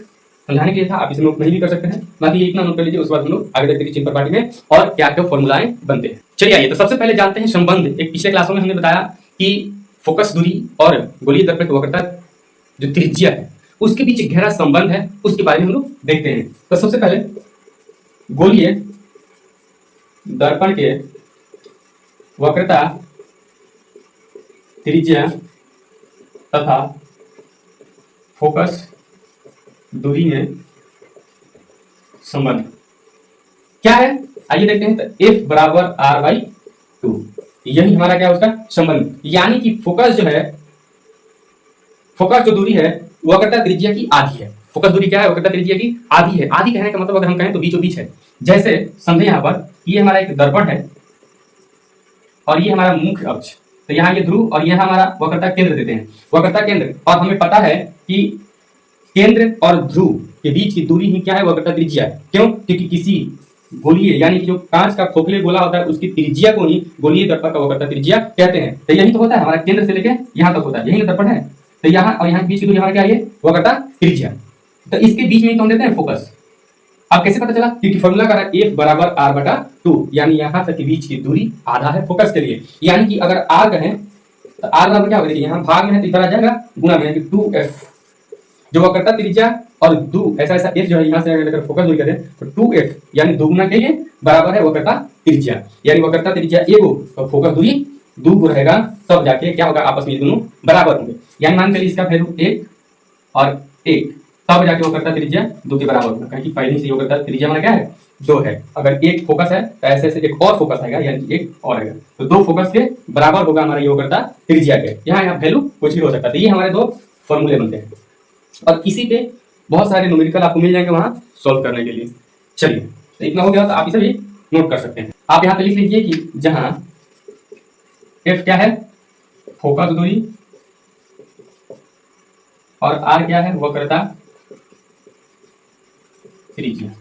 समझाने के लिए था, आप इसे नोट नहीं भी कर सकते हैं। बाकी ये इतना नोट कर लीजिए, उसके बाद हम लोग आगे देखते हैं चिन्ह पार्टी में और क्या क्या फॉर्मूलाएं बनते हैं। चलिए आइए, तो सबसे पहले जानते हैं संबंध। एक पिछले क्लासों में हमने बताया कि फोकस दूरी और गोलीय दर्पण की वक्रता जो त्रिज्या है उसके बीच एक गहरा संबंध है, उसके बारे में हम लोग देखते हैं। तो सबसे पहले गोलीय दर्पण के वक्रता त्रिज्या तथा फोकस दूरी में संबंध क्या है, आइए देखते हैं। तो F बराबर R/2, यही हमारा क्या है उसका संबंध। यानी कि फोकस जो है, फोकस जो दूरी है वक्रता त्रिज्या की आधी है। फोकस दूरी क्या है, वक्रता त्रिज्या की आधी है। आधी कहने का मतलब अगर हम कहें तो बीचों बीच है। जैसे समझे यहाँ पर ये हमारा एक दर्पण है और ये हमारा मुख्य अक्ष, तो यहाँ ये ध्रुव और यहाँ हमारा वक्रता केंद्र देते हैं, वक्रता केंद्र। और हमें पता है कि केंद्र और ध्रुव के बीच की दूरी ही क्या है, वक्रता त्रिज्या। क्यों? क्योंकि किसी गोलीय यानी कि जो कांच का खोखले गोला होता है उसकी त्रिज्या को ही गोलीय दर्पण का वक्रता त्रिज्या कहते हैं। तो यही तो होता है हमारा, केंद्र से लेके यहाँ तक होता है, यही दर्पण है। तो यहाँ और यहाँ के बीच की दूरी हमारा क्या है, वक्रता त्रिज्या। तो इसके बीच में तो हम देते हैं फोकस। अब कैसे पता चला? क्योंकि फॉर्मूला का F बराबर R/2, यानी यहाँ तक के बीच की दूरी आधा है फोकस के लिए। यानी कि अगर R कहें तो R बराबर क्या होगा, देखिए यहाँ भाग में है तो इधर आ जाएगा गुना में 2F, जो वक्रता त्रिज्या और ऐसा F जो है यहाँ से अगर फोकस दूरी करें तो 2F यानी दोगुना के लिए बराबर है वक्रता त्रिज्या। यानी वक्रता त्रिज्या एगो तो फोकस दूरी दो रहेगा, तब जाके क्या होगा, आपस में ये दोनों बराबर होंगे। यानी मान चलिए इसका वैल्यू 1 और 1, तब जाके वक्रता त्रिज्या 2 के बराबर होगा। क्योंकि पहले से वक्रता त्रिज्या हमारा क्या है, 2 है। अगर एक फोकस है तो ऐसे ऐसे एक और फोकस आएगा, यानी एक और आएगा, तो 2 फोकस के बराबर होगा हमारा ये वक्रता त्रिज्या के। यहाँ वैल्यू कुछ भी हो सकता है। तो ये हमारे 2 फॉर्मूले बनते हैं और इसी पे बहुत सारे न्यूमेरिकल आपको मिल जाएंगे वहां सॉल्व करने के लिए। चलिए, तो इतना हो गया, तो आप इसे भी नोट कर सकते हैं। आप यहाँ पे लिख लीजिए कि जहां F क्या है, फोकस दूरी, और R क्या है, वक्रता त्रिज्या।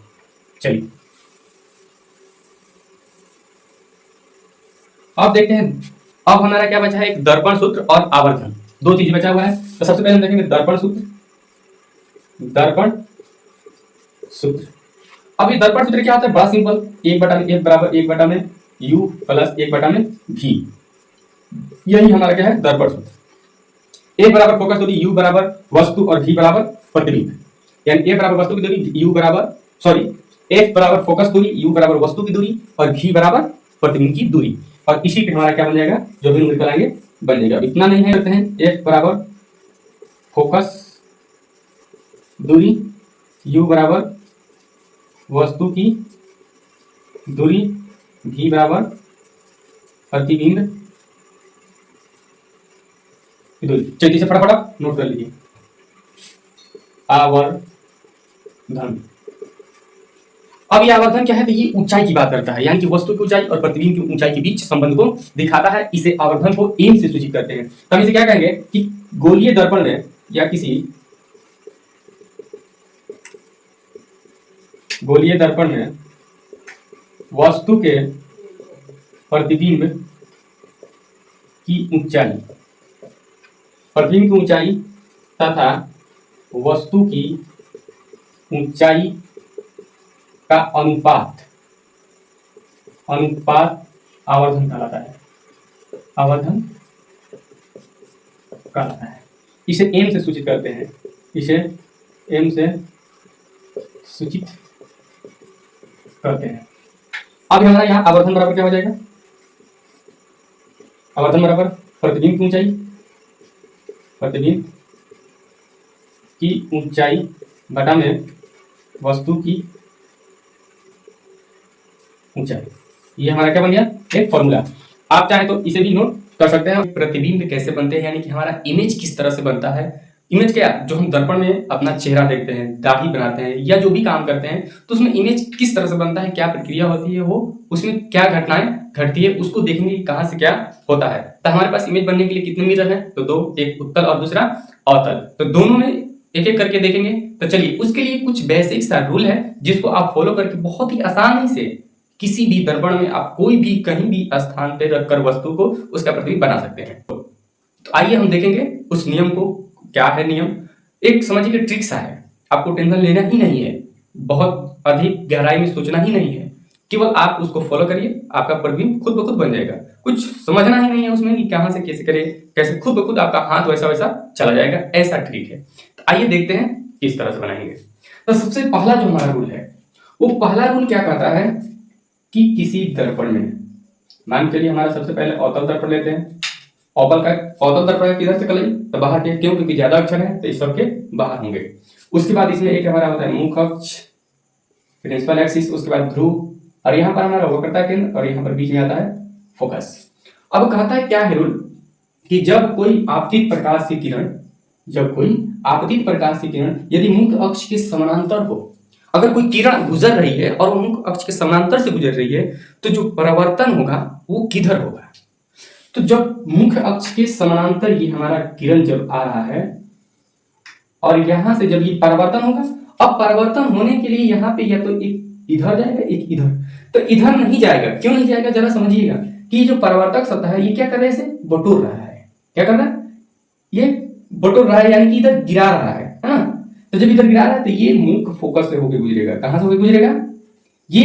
चलिए अब देखते हैं, अब हमारा क्या बचा है, एक दर्पण सूत्र और आवर्धन, 2 चीज बचा हुआ है। तो सबसे पहले हम देखेंगे दर्पण सूत्र। दर्पण सूत्र, अब ये दर्पण सूत्र क्या होता है, बड़ा सिंपल, 1/F बराबर 1/में U प्लस 1/में V, यही हमारा क्या है दर्पण सूत्र। A बराबर फोकस दूरी, U बराबर वस्तु और V बराबर प्रतिबिंब। यानी A बराबर वस्तु की दूरी, U बराबर F बराबर फोकस दूरी, U बराबर वस्तु की दूरी और V बराबर प्रतिबिंब की दूरी। और इसी पे हमारा क्या बन जाएगा, जो भी न्यूमेरिकल आएंगे बन जाएगा। इतना नहीं है, करते हैं F बराबर फोकस दूरी, U बराबर वस्तु की दूरी, V बराबर प्रतिबिंब की दूरी। चलिए इसे फटाफट नोट कर लीजिए। आवर्धन, अब ये आवर्धन क्या है, तो ये ऊंचाई की बात करता है, यानी कि वस्तु की ऊंचाई और प्रतिबिंब की ऊंचाई के बीच संबंध को दिखाता है। इसे आवर्धन को एम से सूचित करते हैं। तब इसे क्या कहेंगे कि गोलीय दर्पण में या किसी गोलीय दर्पण में वस्तु के प्रतिबिंब की ऊंचाई, प्रतिबिंब की ऊंचाई तथा वस्तु की ऊंचाई का अनुपात आवर्धन कहलाता है। आवर्धन कहलाता है। इसे एम से सूचित करते हैं, इसे एम से सूचित करते हैं। अब हमारा यहाँ आवर्धन बराबर क्या हो जाएगा, आवर्धन बराबर प्रतिबिंब की ऊंचाई, प्रतिबिंब की ऊंचाई बटा में वस्तु की ऊंचाई। ये हमारा क्या बन गया, एक फॉर्मूला। आप चाहे तो इसे भी नोट कर सकते हैं। प्रतिबिंब कैसे बनते हैं, यानी कि हमारा इमेज किस तरह से बनता है। इमेज क्या, जो हम दर्पण में अपना चेहरा देखते हैं, दाढ़ी बनाते हैं या जो भी काम करते हैं, तो उसमें इमेज किस तरह से बनता है, क्या प्रक्रिया होती है, वो उसमें क्या घटनाएं घटती है, उसको देखेंगे कि कहाँ से क्या होता है। तो हमारे पास इमेज बनने के लिए कितने मिरर है, तो 2, एक उत्तल और दूसरा अवतल। तो दोनों में एक एक करके देखेंगे। तो चलिए, उसके लिए कुछ बेसिक सा रूल है जिसको आप फॉलो करके बहुत ही आसानी से किसी भी दर्पण में आप कोई भी कहीं भी स्थान पे रखकर वस्तु को उसका प्रतिबिंब बना सकते हैं। तो आइए हम देखेंगे उस नियम को। क्या है नियम? एक समझिए कि ट्रिक सा है, आपको टेंशन लेना ही नहीं है, बहुत अधिक गहराई में सोचना ही नहीं है, केवल आप उसको फॉलो करिए, आपका प्रतिबिंब खुद ब खुद बन जाएगा। कुछ समझना ही नहीं है उसमें कि कहां से कैसे करें, कैसे खुद ब खुद आपका हाथ वैसा वैसा चला जाएगा, ऐसा ट्रिक है। तो आइए देखते हैं किस तरह से बनाएंगे। तो सबसे पहला जो हमारा रूल है, वो पहला रूल क्या कहता है कि किसी दर्पण में, मान के लिए हमारा सबसे पहले अवतल दर्पण लेते हैं। अवतल दर्पण किधर से कलई? तो बाहर के, क्यों? क्योंकि ज्यादा अक्षर है तो इस सबके बाहर होंगे। उसके बाद इसमें एक हमारा होता है मुख अक्ष, प्रिंसिपल एक्सिस, उसके बाद ध्रुव, और यहाँ पर हमारा वक्रता केंद्र, और यहाँ पर बीच में आता है फोकस। अब कहता है क्या है रूल कि जब कोई आपतित प्रकाश की किरण, यदि मुख्य अक्ष के समानांतर हो, अगर कोई किरण गुजर रही है और वो मुख्य अक्ष के समानांतर से गुजर रही है, तो जो परावर्तन होगा वो किधर होगा? तो जब मुख्य अक्ष के समानांतर ये हमारा किरण जब आ रहा है और यहां से जब ये परावर्तन होगा, अब परावर्तन होने के लिए यहाँ पे या तो एक इधर जाएगा, एक इधर। तो इधर नहीं जाएगा, क्यों नहीं जाएगा जरा समझिएगा कि जो परावर्तक सतह है ये क्या कर रहा है, इसे बटोर रहा है। क्या कर रहा है? ये बटोर रहा है, यानी कि इधर गिरा रहा है ना। तो जब इधर गिरा रहा है तो ये मुख्य फोकस से होकर गुजरेगा। कहां से होकर गुजरेगा? ये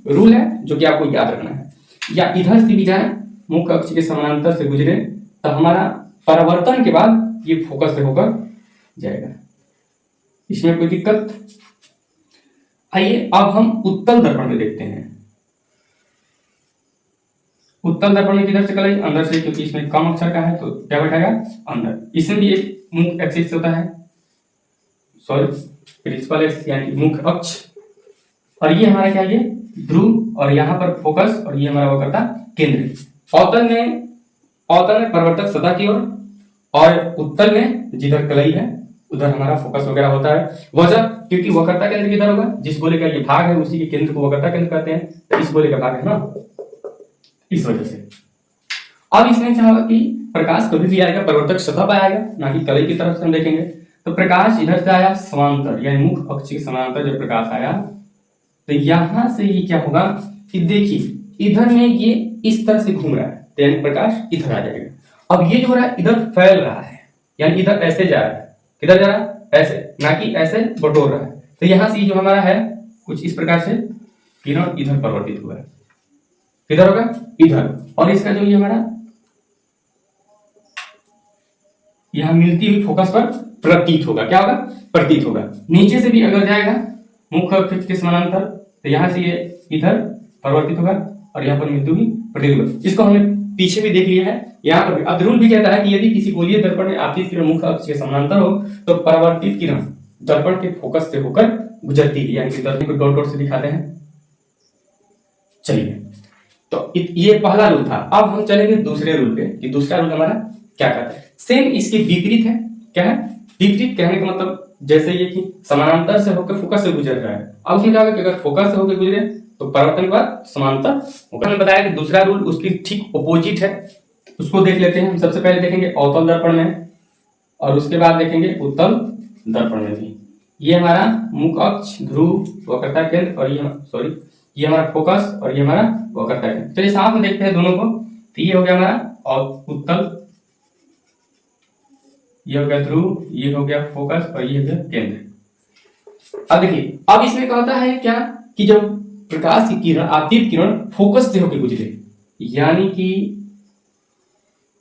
रूल है जो कि आपको याद रखना है। या इधर से भी जाए, मुख्य अक्ष के समानांतर से गुजरे, तो हमारा परावर्तन के बाद ये फोकस से होकर जाएगा। इसमें कोई दिक्कत? आइए अब हम उत्तल दर्पण में देखते हैं। उत्तल दर्पण में किधर से कलई? अंदर से, क्योंकि इसमें कम अक्षर का है तो क्या बैठेगा? अंदर। इसमें भी एक मुख्य एक्सिस होता है, सॉरी प्रिंसिपल एक्सिस यानी मुख्य अक्ष, और ये हमारा क्या है? ये ध्रुव, और यहाँ पर फोकस, और ये हमारा वक्रता केंद्र। अवतल में परावर्तक सतह की ओर, और उत्तल में जिधर कलई है उधर हमारा फोकस वगैरह होता है। वजह क्योंकि वक्रता केंद्र किधर होगा? जिस गोले का ये भाग है उसी के केंद्र को वक्रता केंद्र कहते हैं, तो इस गोले का भाग है ना, इस वजह से। अब इसमें क्या होगा कि प्रकाश कभी भी आएगा परावर्तक सतह पर आएगा, ना कि कलई की तरफ से हम देखेंगे। तो प्रकाश इधर से आया समांतर, यानी मुख्य अक्ष के समांतर जब प्रकाश आया, तो यहां से ये क्या होगा कि देखिए इधर में ये इस तरह से घूम रहा है, तो यानी प्रकाश इधर आ जाएगा। अब ये जो हो रहा है इधर फैल रहा है, यानी इधर ऐसे जा रहा है। किधर जा रहा है? ऐसे, ना कि ऐसे बटोर रहा है। तो यहां से जो हमारा है कुछ इस प्रकार से किरण इधर परिवर्तित हुआ है। किधर होगा? इधर। और इसका जो ये हमारा यहां मिलती हुई फोकस पर प्रतीत होगा। क्या होगा? प्रतीत होगा। नीचे से भी अगर जाएगा मुख्य अक्ष के समानांतर, तो यहां से ये इधर परिवर्तित होगा और यहाँ पर मिलती हुई प्रतीत होगा। इसको हमने पीछे भी देख लिया है। यहाँ पर अब रूल भी कहता है कि यदि किसी गोलीय दर्पण में आपतित किरण मुख्य अक्ष के समानांतर हो, तो परावर्तित किरण दर्पण के फोकस से होकर गुजरती है, यानी कि दर्पण को डॉट डॉट से दिखाते हैं। चलिए, तो ये पहला रूल था। अब हम चलेंगे दूसरे रूल पे कि दूसरा रूल हमारा क्या कहता है। सेम इसके विपरीत है। क्या है? विपरीत कहने का मतलब जैसे ये कि समानांतर से होकर फोकस से गुजर रहा है। अब उसमें क्या होगा कि अगर फोकस से होकर गुजरे तो परावर्तन के बाद समांतर होगा। हमने बताया कि दूसरा रूल उसकी ठीक अपोजिट है, उसको देख लेते हैं। हम सबसे पहले देखेंगे अवतल दर्पण में, और उसके बाद देखेंगे उत्तल दर्पण में भी। ये हमारा मुख्य अक्ष, ध्रुव, वक्रता केंद्र, और ये हमारा फोकस, और ये हमारा वक्रता केंद्र। चलिए साथ में देखते हैं दोनों को। तो ये हो गया हमारा और उत्तल, ये हो गया ध्रुव, ये हो गया फोकस, और ये हो गया केंद्र। अब देखिए, अब इसमें कहता है क्या कि जब प्रकाश की किरण, आपतित किरण फोकस से होकर गुजरे, यानी कि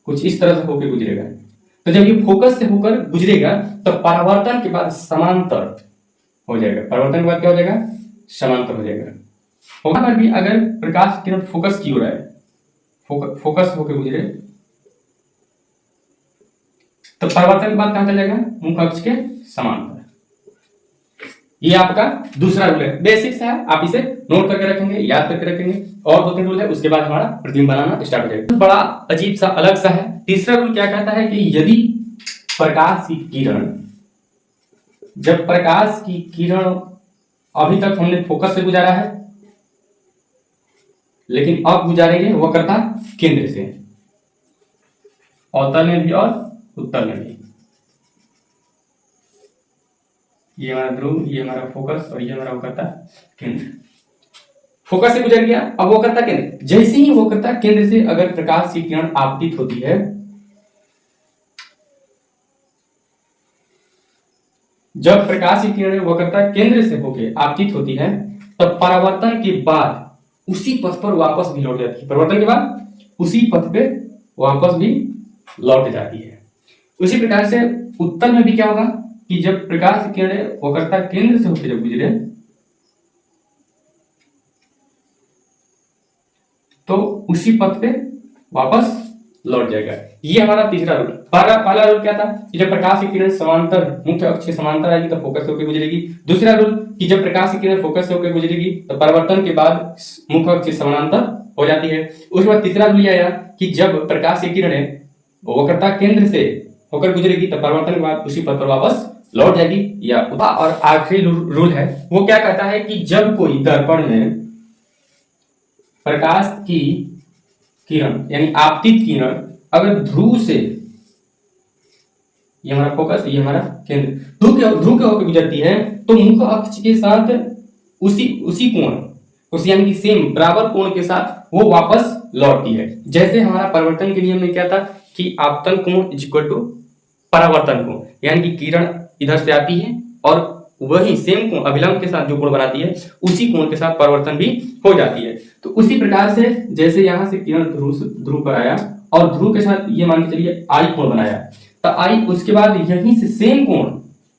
कुछ इस तरह से होकर गुजरेगा, तो जब ये फोकस से होकर गुजरेगा तो परावर्तन के बाद समांतर हो जाएगा। परावर्तन के बाद क्या हो जाएगा? समांतर हो जाएगा। वहां पर भी अगर प्रकाश किरण फोकस की ओर आए, फोकस होकर गुजरे, तो परावर्तन के बाद कहां चलेगा? मुख्य अक्ष के समांतर। ये आपका दूसरा रूल है। बेसिक्स है, आप इसे नोट करके रखेंगे, याद करके रखेंगे। और दो तीन रूल है, उसके बाद हमारा प्रतिबिंब बनाना स्टार्ट हो जाएगा। बड़ा अजीब सा, अलग सा है। तीसरा रूल क्या कहता है कि यदि प्रकाश की किरण, जब प्रकाश की किरण अभी तक हमने फोकस से गुजारा है, लेकिन अब गुजारेंगे वक्रता केंद्र से, अवतल में भी और उत्तल में भी। ये हमारा ध्रुव, ये हमारा फोकस, और ये हमारा वक्रता केंद्र। फोकस से गुजर गया, अब वक्रता केंद्र। जैसे ही वक्रता केंद्र से अगर प्रकाश की किरण आपतित होती है, जब प्रकाश की किरण वक्रता केंद्र से होकर आपतित होती है, तब परावर्तन के बाद उसी पथ पर वापस भी लौट जाती है। परिवर्तन के बाद उसी पथ पे वापस भी लौट जाती है। उसी प्रकार से उत्तल में भी क्या होगा कि जब प्रकाश की किरणें वक्रता केंद्र से होकर जब गुजरे, तो उसी पथ पे वापस लौट जाएगा। ये हमारा तीसरा रूल। पहला रूल क्या था कि जब प्रकाश की किरण समांतर मुख्य अक्ष के समांतर आएगी तो फोकस से होकर गुजरेगी। दूसरा रूल कि जब प्रकाश की किरण फोकस से होकर गुजरेगी तो परिवर्तन के बाद मुख्य अक्ष के समानांतर हो जाती है। उसके बाद तीसरा रूल ये आया कि जब प्रकाश की किरणें वक्रता केंद्र से होकर गुजरेगी तो परिवर्तन के बाद उसी पथ पर वापस लौट जाएगी। या और आखिरी रूल है वो क्या कहता है कि जब कोई दर्पण में प्रकाश की किरण यानी आपतित किरण अगर ध्रुव से, ये हमारा फोकस, ये हमारा केंद्र, ध्रुव के होकर गुजरती है तो मुख्य अक्ष के साथ उसी कोण, उस यानी कि सेम बराबर कोण के साथ वो वापस लौटती है। जैसे हमारा परिवर्तन के नियम में क्या था कि आपतन कोण इज इक्वल टू परावर्तन कोण, यानी कि किरण इधर से आती है और वही सेम कोण अभिलंब के साथ जो कोण बनाती है उसी कोण के साथ परिवर्तन भी हो जाती है। तो उसी प्रकार से जैसे यहां से किरण ध्रुव पर आया और ध्रुव के साथ ये मान के चलिए आई कोण बनाया, तो आई उसके बाद यहीं से सेम कोण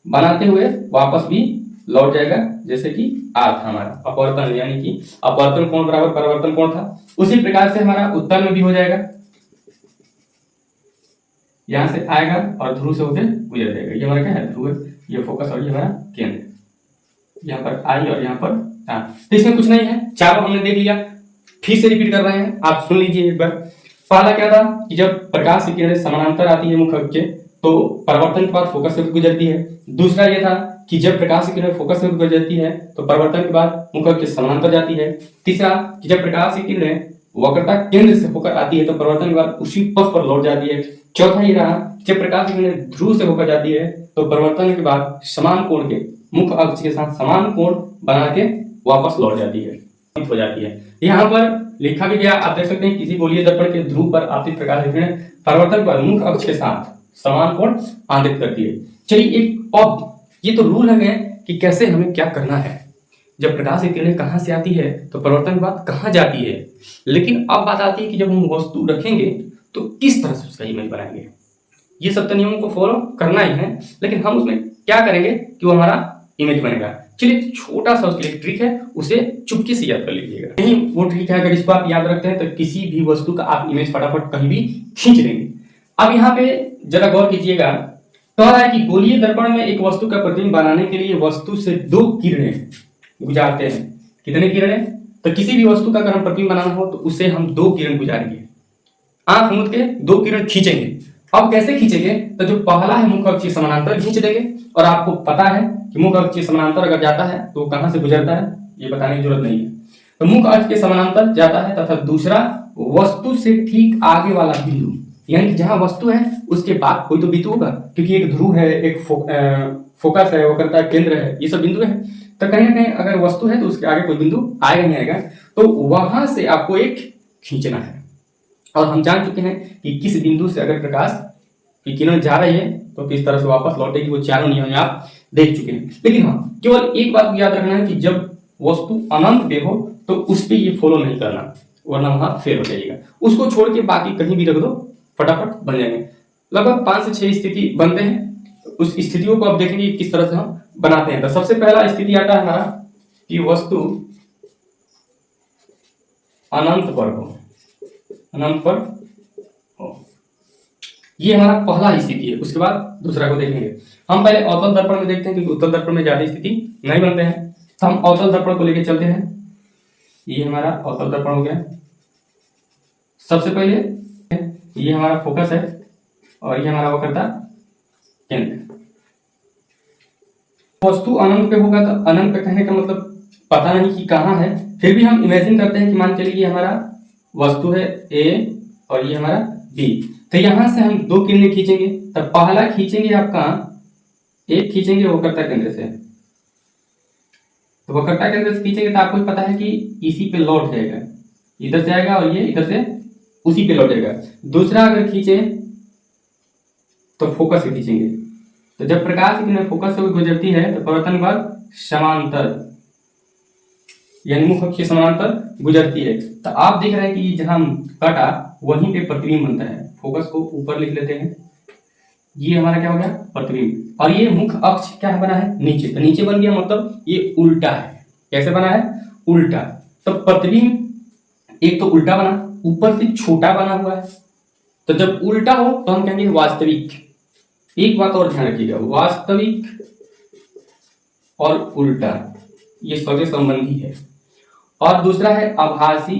बनाते हुए वापस भी लौट जाएगा। जैसे कि आर था हमारा अपवर्तन, यानी कि अपवर्तन कोण बराबर परिवर्तन कोण था। उसी प्रकार से हमारा उत्तल में भी हो जाएगा, यहां से आएगा और ध्रुव से होकर गुजर जाएगा। ये हमारा क्या है, ध्रुव, ये फोकस और ये हमारा केंद्र, यहाँ पर आई और यहाँ पर आर। तो इसमें कुछ नहीं है, चारों हमने देख लिया। फिर से रिपीट कर रहे हैं, आप सुन लीजिए एक बार। पहला क्या था कि जब प्रकाश की किरणें समानांतर आती है मुख्य अक्ष के तो परिवर्तन के बाद फोकस से गुजरती है। दूसरा ये था कि जब प्रकाश की किरणें फोकस से गुजरती है तो परिवर्तन के बाद मुख्य अक्ष समानांतर जाती है। तीसरा कि जब प्रकाश की किरणें वक्रता केंद्र से होकर आती है तो परिवर्तन के बाद उसी पथ पर लौट जाती है। चौथा ये रहा जब प्रकाश की किरणें ध्रुव से होकर जाती है तो परिवर्तन के बाद समान कोण के मुख्य अक्ष के साथ समान कोण बना के वापस लौट जाती है, हो जाती है। यहाँ पर लिखा भी गया, आप देख सकते हैं, किसी गोलीय दर्पण के ध्रुव पर आपतित प्रकाश की किरणें परिवर्तन पर मुख्य अक्ष के साथ समान कोण आंतरित करती है। चलिए एक अब ये तो रूल है कि कैसे हमें क्या करना है, जब प्रकाश की किरणें कहाँ से आती है तो परिवर्तन के बाद कहाँ जाती है। लेकिन अब बात आती है कि जब हम वस्तु रखेंगे तो किस तरह से उसका इमेज बनाएंगे। ये सब तो नियमों को फॉलो करना ही है, लेकिन हम उसमें क्या करेंगे कि वो हमारा इमेज बनेगा। चलिए छोटा सा उसके लिए ट्रिक है, उसे चुपके से याद कर लीजिएगा। नहीं वो ट्रिक है, अगर इसको आप याद रखते हैं तो किसी भी वस्तु का आप इमेज फटाफट कहीं भी खींच लेंगे। अब यहाँ पे जरा गौर कीजिएगा, कह रहा है कि गोलीय दर्पण में एक वस्तु का प्रतिबिंब बनाने के लिए वस्तु से 2 किरणें गुजारते हैं। कितने किरणें? तो किसी भी वस्तु का अगर हम प्रतिबिंब बनाना हो तो उसे हम 2 किरण गुजारेंगे, आंख मूंद के 2 किरण खींचेंगे। अब कैसे खींचेंगे? तो जो पहला है मुख्य अक्ष के समानांतर खींच देंगे, और आपको पता है कि मुख्य अक्ष के समानांतर अगर जाता है तो कहां से गुजरता है, ये बताने की जरूरत नहीं है। तो मुख्य अक्ष के समानांतर जाता है तथा दूसरा वस्तु से ठीक आगे वाला बिंदु, यानी जहां वस्तु है उसके बाद कोई तो बिंदु होगा, क्योंकि एक ध्रुव है, एक फोकस है, वक्रता केंद्र है, ये सब बिंदु है। तो कहीं ना कहीं अगर वस्तु है तो उसके आगे कोई बिंदु आएगा नहीं आएगा, तो वहां से आपको एक खींचना है। और हम जान चुके हैं कि किस बिंदु से अगर प्रकाश की किरण जा रही है तो किस तरह से वापस लौटेगी, वो चारों नियम आप देख चुके हैं। लेकिन हाँ, केवल एक बात याद रखना है कि जब वस्तु अनंत पे हो तो उस पर ये फॉलो नहीं करना, वरना वहां फेल हो जाएगा। उसको छोड़ के बाकी कहीं भी रख दो, फटाफट बन जाएंगे। लगभग 5 से 6 स्थिति बनते हैं। उस स्थितियों को आप देखेंगे किस तरह से हम बनाते हैं। तो सबसे पहला स्थिति आता है हमारा कि वस्तु अनंत पर हो, अनंत पर हो, ये हमारा पहला स्थिति है। उसके बाद दूसरा को देखेंगे। हम पहले अवतल दर्पण में देखते हैं, क्योंकि उत्तल दर्पण में ज्यादा स्थिति नहीं बनते हैं। तो हम अवतल दर्पण को लेकर चलते हैं। ये हमारा अवतल दर्पण हो गया। सबसे पहले ये हमारा फोकस है और ये हमारा वक्रता केंद्र। वस्तु अनंत पे होगा तो अनंत पे कहने का मतलब पता नहीं कि कहाँ है, फिर भी हम इमेजिन करते हैं कि मान चलिए हमारा वस्तु है ए और ये हमारा बी। तो यहां से हम 2 किरणें खींचेंगे। तो पहला खींचेंगे आपका, एक खींचेंगे वक्रता केंद्र से, तो वक्रता केंद्र से खींचेंगे तो आपको पता है कि इसी पे लौट जाएगा, इधर से आएगा और ये इधर से उसी पे लौटेगा। दूसरा अगर खींचे तो फोकस से खींचेंगे, तो जब प्रकाश की किरण फोकस से गुजरती है तो परावर्तन भाग समांतर यानी मुख्य अक्ष के समांतर गुजरती है। तो आप देख रहे हैं कि जहां कटा वहीं पे प्रतिबिंब बनता है। फोकस को ऊपर लिख लेते हैं, ये हमारा क्या हो गया प्रतिबिंब, और ये मुख्य अक्ष क्या है बना है नीचे, तो नीचे बन गया मतलब ये उल्टा है। कैसे बना है उल्टा, तो प्रतिबिंब एक तो उल्टा बना, ऊपर से छोटा बना हुआ है। तो जब उल्टा हो तो हम कहेंगे वास्तविक। एक बात और ध्यान रखिएगा, वास्तविक और उल्टा ये सगे संबंधी है। और दूसरा है आभासी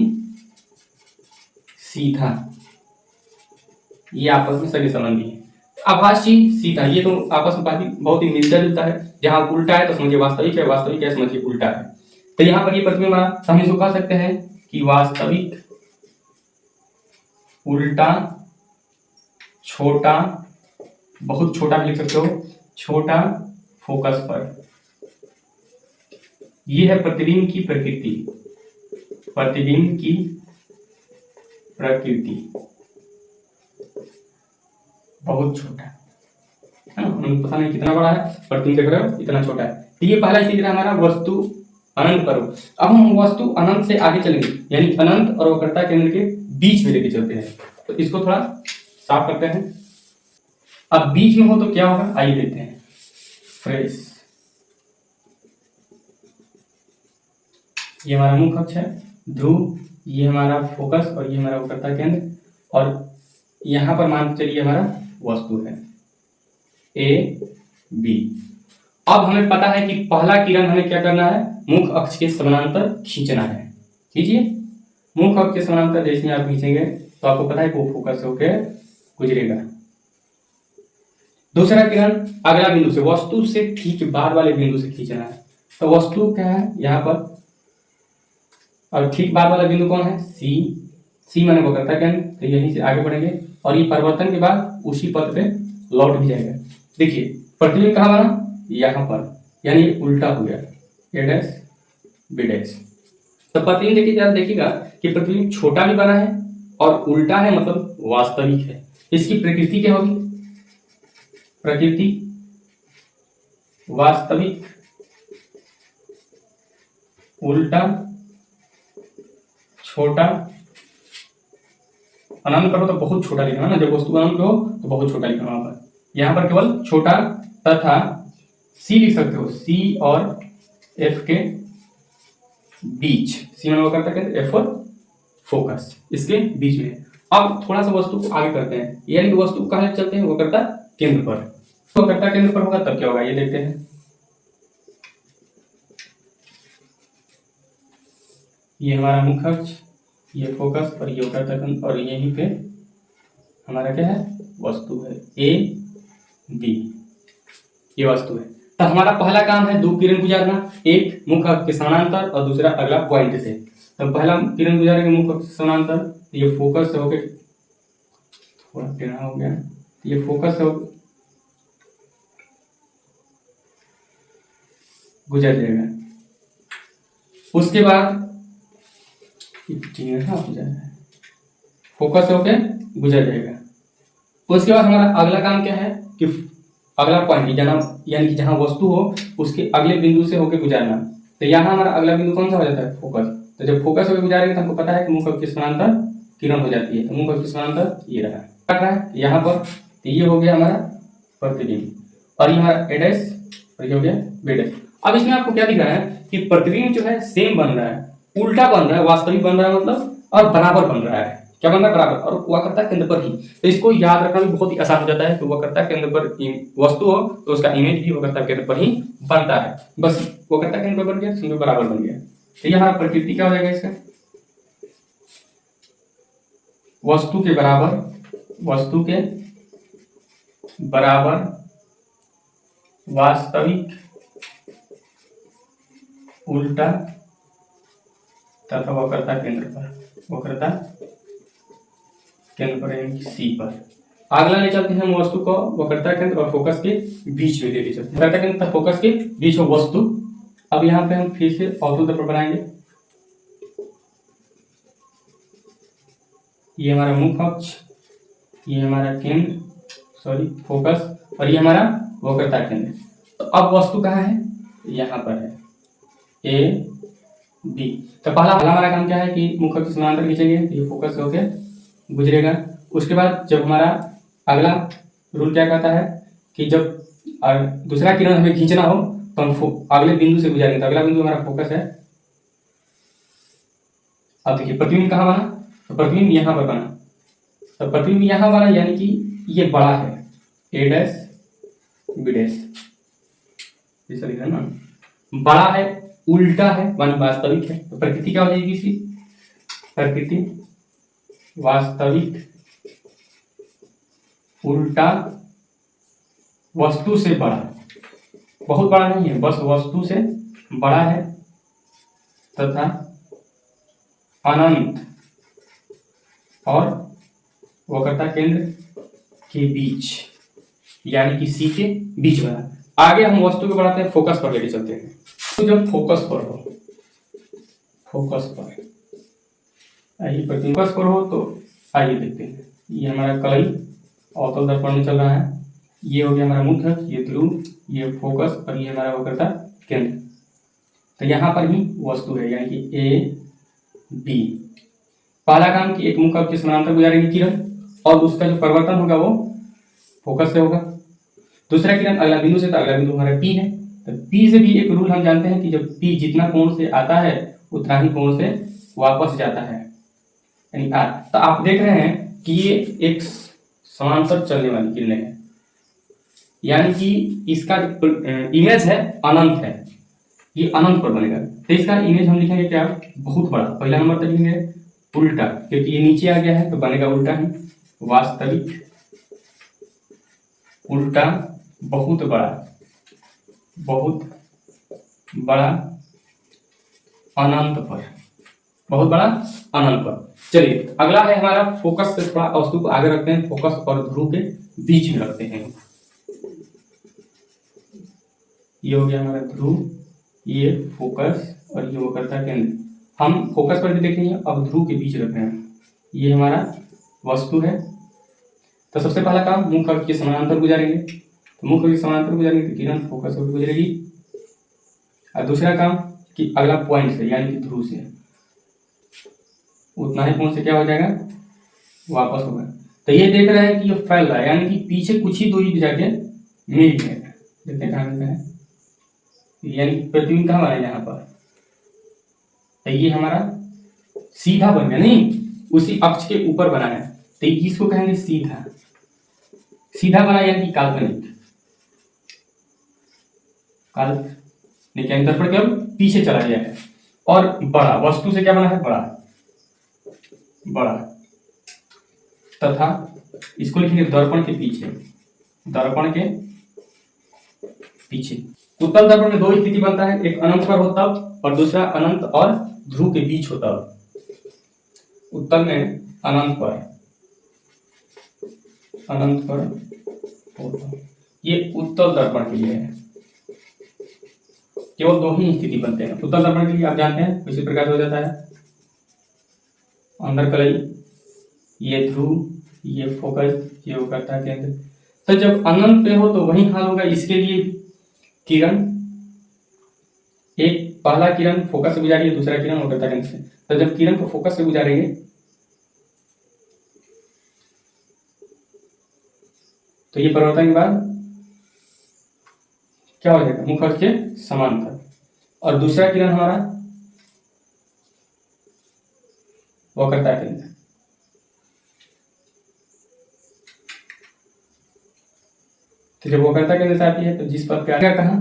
सीधा, ये आपस में सगे संबंधी है। आभासी सीधा ये तो आपस में बहुत ही मिलता जुलता है। जहां उल्टा है तो समझिए वास्तविक है, वास्तविक है समझिए उल्टा है। तो यहाँ पर ये प्रतिबिंब बना, तो हम इसको कह सकते हैं कि वास्तविक उल्टा छोटा, बहुत छोटा भी लिख सकते हो, छोटा फोकस पर। यह है प्रतिबिंब की प्रकृति, प्रतिबिंब की प्रकृति बहुत छोटा है ना, हमें पता नहीं कितना बड़ा है, प्रतिबिंब देख रहे हो इतना छोटा है। तो ये पहला इसी तरह हमारा वस्तु अनंत पर हो। अब हम वस्तु अनंत से आगे चलेंगे, यानी अनंत और वक्रता केंद्र के बीच में लेके चलते हैं। तो इसको थोड़ा साफ करते हैं। अब बीच में हो तो क्या होगा आइए देखते हैं। फ्रेश, ये हमारा मुख्य अक्ष है, ध्रुव ये हमारा फोकस और ये हमारा वक्रता केंद्र, और यहां पर मान चलिए हमारा वस्तु है ए बी। अब हमें पता है कि पहला किरण हमें क्या करना है, मुख्य अक्ष के समानांतर खींचना है। खींचिए, मुख्य अक्ष के समानांतर जैसे आप खींचेंगे तो आपको पता है कि वो फोकस होके गुजरेगा। दूसरा किरण अगला बिंदु से, वस्तु से ठीक बाद वाले बिंदु से खींचना है। तो वस्तु क्या है यहाँ पर, और ठीक बाद वाला बिंदु कौन है सी, सी माने वक्रता केंद्र। तो यहीं से आगे बढ़ेंगे और ये परिवर्तन के बाद उसी पथ पे लौट भी जाएगा। देखिए प्रतिबिंब कहाँ बना यहाँ पर, यानी उल्टा हो गया ए डैश बी डैश। तो प्रतिबिंब देखिए जरा देखिएगा कि प्रतिबिंब छोटा भी बना है और उल्टा है, मतलब वास्तविक है। इसकी प्रकृति क्या होगी, प्रकृति वास्तविक उल्टा छोटा, अनंत पर हो तो बहुत छोटा लिखना है ना, जब वस्तु अनंत हो तो बहुत छोटा लिखना वहां पर। यहां पर केवल छोटा तथा सी लिख सकते हो, सी और एफ के बीच, सी में वक्रता केंद्र, एफ और फोकस इसके बीच में। अब थोड़ा सा वस्तु को आगे करते हैं, यानी वस्तु को कहां चलते हैं वक्रता केंद्र पर। तो वक्रता केंद्र पर होगा तब क्या होगा ये देखते हैं। ये हमारा मुख्य अक्ष, ये फोकस और ये वक्रता केंद्र, और यहीं पे हमारा क्या है वस्तु है ए बी, ये वस्तु है। तो हमारा पहला काम है दो किरण गुजारना, एक मुख्य अक्ष के समानांतर और दूसरा अगला पॉइंट से। तो पहला किरण गुजारेंगे मुख्य अक्ष के समानांतर, ये फोकस से होकर थोड़ा टेढ़ा हो गया, ये फोकस से गुजर जाएगा। उसके बाद फोकस से होकर गुजर जाएगा। उसके बाद हमारा अगला काम क्या है कि अगला पॉइंट यानी कि जहां वस्तु हो उसके अगले बिंदु से होकर गुजरना। तो यहाँ हमारा अगला बिंदु कौन सा हो जाता है फोकस। तो जब फोकस होकर गुजारेंगे तो हमको पता है कि मुख्य अक्ष के समानांतर किरण हो जाती है। तो मुख्य अक्ष के समानांतर ये रहा यहाँ पर, तो ये हो गया हमारा प्रतिबिंब, और ये हमारा ए डैश और ये हो गया बी डैश। अब इसमें आपको क्या दिख रहा है कि प्रतिबिंब जो है सेम बन रहा है, उल्टा बन रहा है, वास्तविक बन रहा है मतलब, और बराबर बन रहा है। क्या बन रहा है बराबर, और वक्रता केंद्र पर ही। तो इसको याद रखना भी बहुत ही आसान हो जाता है कि वक्रता केंद्र पर वस्तु हो तो उसका इमेज भी वक्रता केंद्र पर ही बनता है। बस वक्रता केंद्र पर बन गया तो बराबर बन गया। तो यहाँ प्रकृति क्या हो जाएगा इसका, वस्तु के बराबर, वस्तु के बराबर वास्तविक उल्टा तथा वक्रता केंद्र पर, वक्रता केंद्र पर यानी सी पर। अगला ले चलते हैं हम वस्तु को वक्रता केंद्र और फोकस के बीच में लेके चलते हैं। वक्रता केंद्र तथा फोकस के बीच में वस्तु अब यहाँ पे हम फिर से अवतल दर्पण बनाएंगे। ये हमारा मुख्य अक्ष, ये हमारा केंद्र, सॉरी फोकस, और ये हमारा वक्रता केंद्र। तो अब वस्तु कहाँ है? यहाँ पर है, ए बी। तो पहला हमारा काम क्या है कि मुख्य अक्ष समानांतर खींचेंगे, ये फोकस से होके गुजरेगा। उसके बाद जब हमारा अगला रूल क्या कहता है कि जब दूसरा किरण हमें खींचना हो तो हम अगले बिंदु से गुजारेंगे। तो अगला बिंदु हमारा फोकस है। अब देखिए प्रतिबिंब कहाँ बना? तो प्रतिबिंब यहाँ पर बना। तो प्रतिबिंब यहाँ बना यानी कि ये बड़ा है, ए डैश बी डैश, ऐसा लिख रहे हैं ना, बड़ा है, उल्टा है, मानी वास्तविक है। तो प्रकृति क्या हो जाएगी इसकी? प्रकृति वास्तविक उल्टा वस्तु से बड़ा, बहुत बड़ा नहीं है, बस वस्तु से बड़ा है, तथा अनंत और वक्रता केंद्र के बीच, यानी कि सी के बीच बना। आगे हम वस्तु को बढ़ाते हैं, फोकस पर लेके चलते हैं। तो जब फोकस पर हो, फोकस पर आइए फोकस पर हो तो आइए देखते हैं। ये हमारा कलई अवतल दर्पण में चल रहा है, ये हो गया हमारा मुख्य, ये ध्रुव, ये फोकस, और ये हमारा वक्रता केंद्र। तो यहाँ पर ही वस्तु है, यानी कि ए बी। पहला काम कि एक मुख्य अक्ष समानांतर गुजारेगी किरण, और उसका जो परिवर्तन होगा वो फोकस से होगा। दूसरा किरण अगला बिंदु से, तो अगला बिंदु हमारा पी है। तो पी से भी एक रूल हम जानते हैं कि जब पी जितना कोण से आता है उतना ही कोण से वापस जाता है, यानी आर। तो आप देख रहे हैं कि ये एक समांतर चलने वाली किरणें है, यानी कि इसका जो इमेज है अनंत है, ये अनंत पर बनेगा। तो इसका इमेज हम लिखेंगे क्या? बहुत बड़ा। पहला नंबर तक लिखेंगे उल्टा, क्योंकि ये नीचे आ गया है तो बनेगा उल्टा ही, वास्तविक उल्टा बहुत बड़ा, बहुत बड़ा अनंत पर, बहुत बड़ा अनंत पर। चलिए अगला है हमारा फोकस से थोड़ा वस्तु को आगे रखते हैं, फोकस और ध्रुव के बीच में रखते हैं। ये हो गया हमारा ध्रुव, ये फोकस, और ये वक्रता केंद्र। हम फोकस पर भी देखेंगे, अब ध्रुव के बीच रख रहे हैं। ये हमारा वस्तु है। तो सबसे पहला काम मुख्य अक्ष के समानांतर गुजारेंगे। तो मुख्य अक्ष के समानांतर गुजारेंगे तो किरण फोकस होकर गुजरेगी। और दूसरा काम कि अगला पॉइंट से, यानी कि ध्रुव से उतना ही कोण से क्या हो जाएगा? वापस होगा। तो ये देख रहे हैं कि ये फैल रहा है, यानी कि पीछे कुछ ही दूरी पे जाके मिल जाएगा। देखते हैं कहाँ मिलता है, यानी प्रतिबिंब कहाँ बना है? यहाँ पर। तो ये हमारा सीधा बन गया, नहीं उसी अक्ष के ऊपर बना है, तो इसको कहेंगे सीधा। सीधा बना यानी कि काल्पनिक, काल्पनिक यानी दर्पण केवल पीछे चला गया है। और बड़ा, वस्तु से क्या बना है? बड़ा, बड़ा, तथा इसको लिखेंगे दर्पण के पीछे, दर्पण के पीछे। उत्तल दर्पण में दो स्थिति बनता है, एक अनंत पर होता और दूसरा अनंत और ध्रुव के बीच होता। उत्तल में अनंत पर, अनंत पर होता, ये उत्तल दर्पण के लिए है। केवल दो ही स्थिति बनते हैं उत्तल दर्पण के लिए, आप जानते हैं इसी प्रकार से हो जाता है। अंदर कलई, ये ध्रुव, ये फोकस, ये वक्रता केंद्र। तो जब अनंत पे हो तो वही हाल होगा इसके लिए। किरण, एक पहला किरण फोकस से गुजारी है, दूसरा किरण वक्रता केंद्र से। तो जब किरण को फोकस से गुजारेंगे तो ये परिवर्तन के बाद क्या हो जाएगा? मुख्य अक्ष के समांतर। और दूसरा किरण हमारा वक्रता केंद्र। तो जब वक्रता केंद्र से आती है तो जिस पर क्या कहा?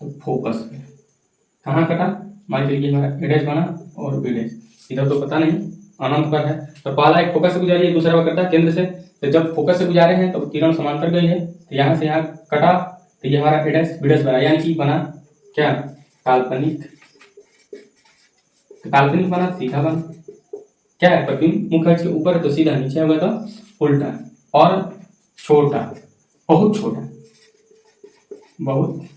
तो फोकस में। कहाँ कटा? मान लीजिए हमारा ए डैश बना और बी डैश, इधर तो पता नहीं, अनंत पर है। तो पहला एक फोकस से गुजारी है, दूसरा वक्रता केंद्र से। तो जब फोकस से गुजारे हैं तो किरण समांतर गई है, तो यहाँ से यहाँ कटा, तो ये हमारा ए डैश बी डैश बना, यानी कि बना क्या? काल्पनिक। तो काल्पनिक बना, सीधा बना। क्या है? प्रतिबिंब मुख्य अक्ष के ऊपर है तो सीधा, नीचे होगा तो उल्टा। और छोटा, बहुत छोटा, बहुत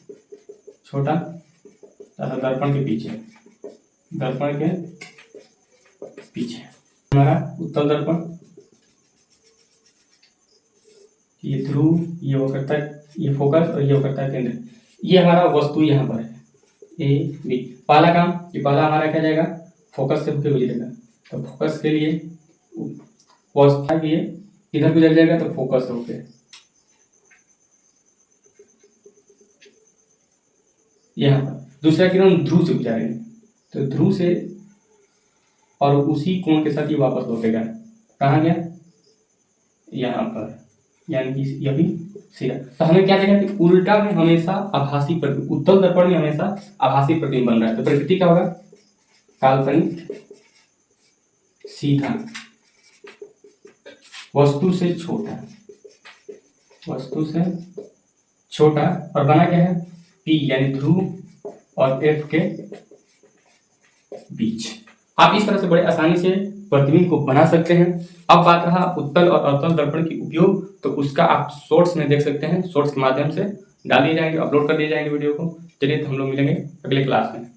छोटा तथा दर्पण के पीछे, दर्पण के पीछे हमारा उत्तल दर्पण, ये ध्रुव, ये वो करता है, ये फोकस और ये वो करता है केंद्र। ये हमारा वस्तु यहाँ पर है ए बी। पहला काम, ये पहला हमारा क्या जाएगा, फोकस से होकर गुजरेगा, तो फोकस के लिए अवस्था के इधर गुजर जाएगा तो फोकस होके यहाँ पर। दूसरा किरण ध्रुव से गुजारेंगे, तो ध्रुव से और उसी कोण के साथ ये वापस लौटेगा। कहाँ गया, यहाँ पर, यानी कि यह भी सीधा। तो हमें क्या देखा कि उल्टा में हमेशा आभासी प्रतिबिंब, उत्तल दर्पण में हमेशा आभासी प्रतिबिंब बन रहा है। तो प्रकृति क्या होगा, काल्पनिक, सीधा, वस्तु से छोटा, वस्तु से छोटा, और बना क्या है, P यानी ध्रुव और F के बीच। आप इस तरह से बड़े आसानी से प्रतिबिंब को बना सकते हैं। अब बात रहा उत्तल और अवतल दर्पण की उपयोग, तो उसका आप शॉर्ट्स में देख सकते हैं, शॉर्ट्स के माध्यम से डाल दिए जाएंगे, अपलोड कर दिए जाएंगे वीडियो को। चलिए तो हम लोग मिलेंगे अगले क्लास में।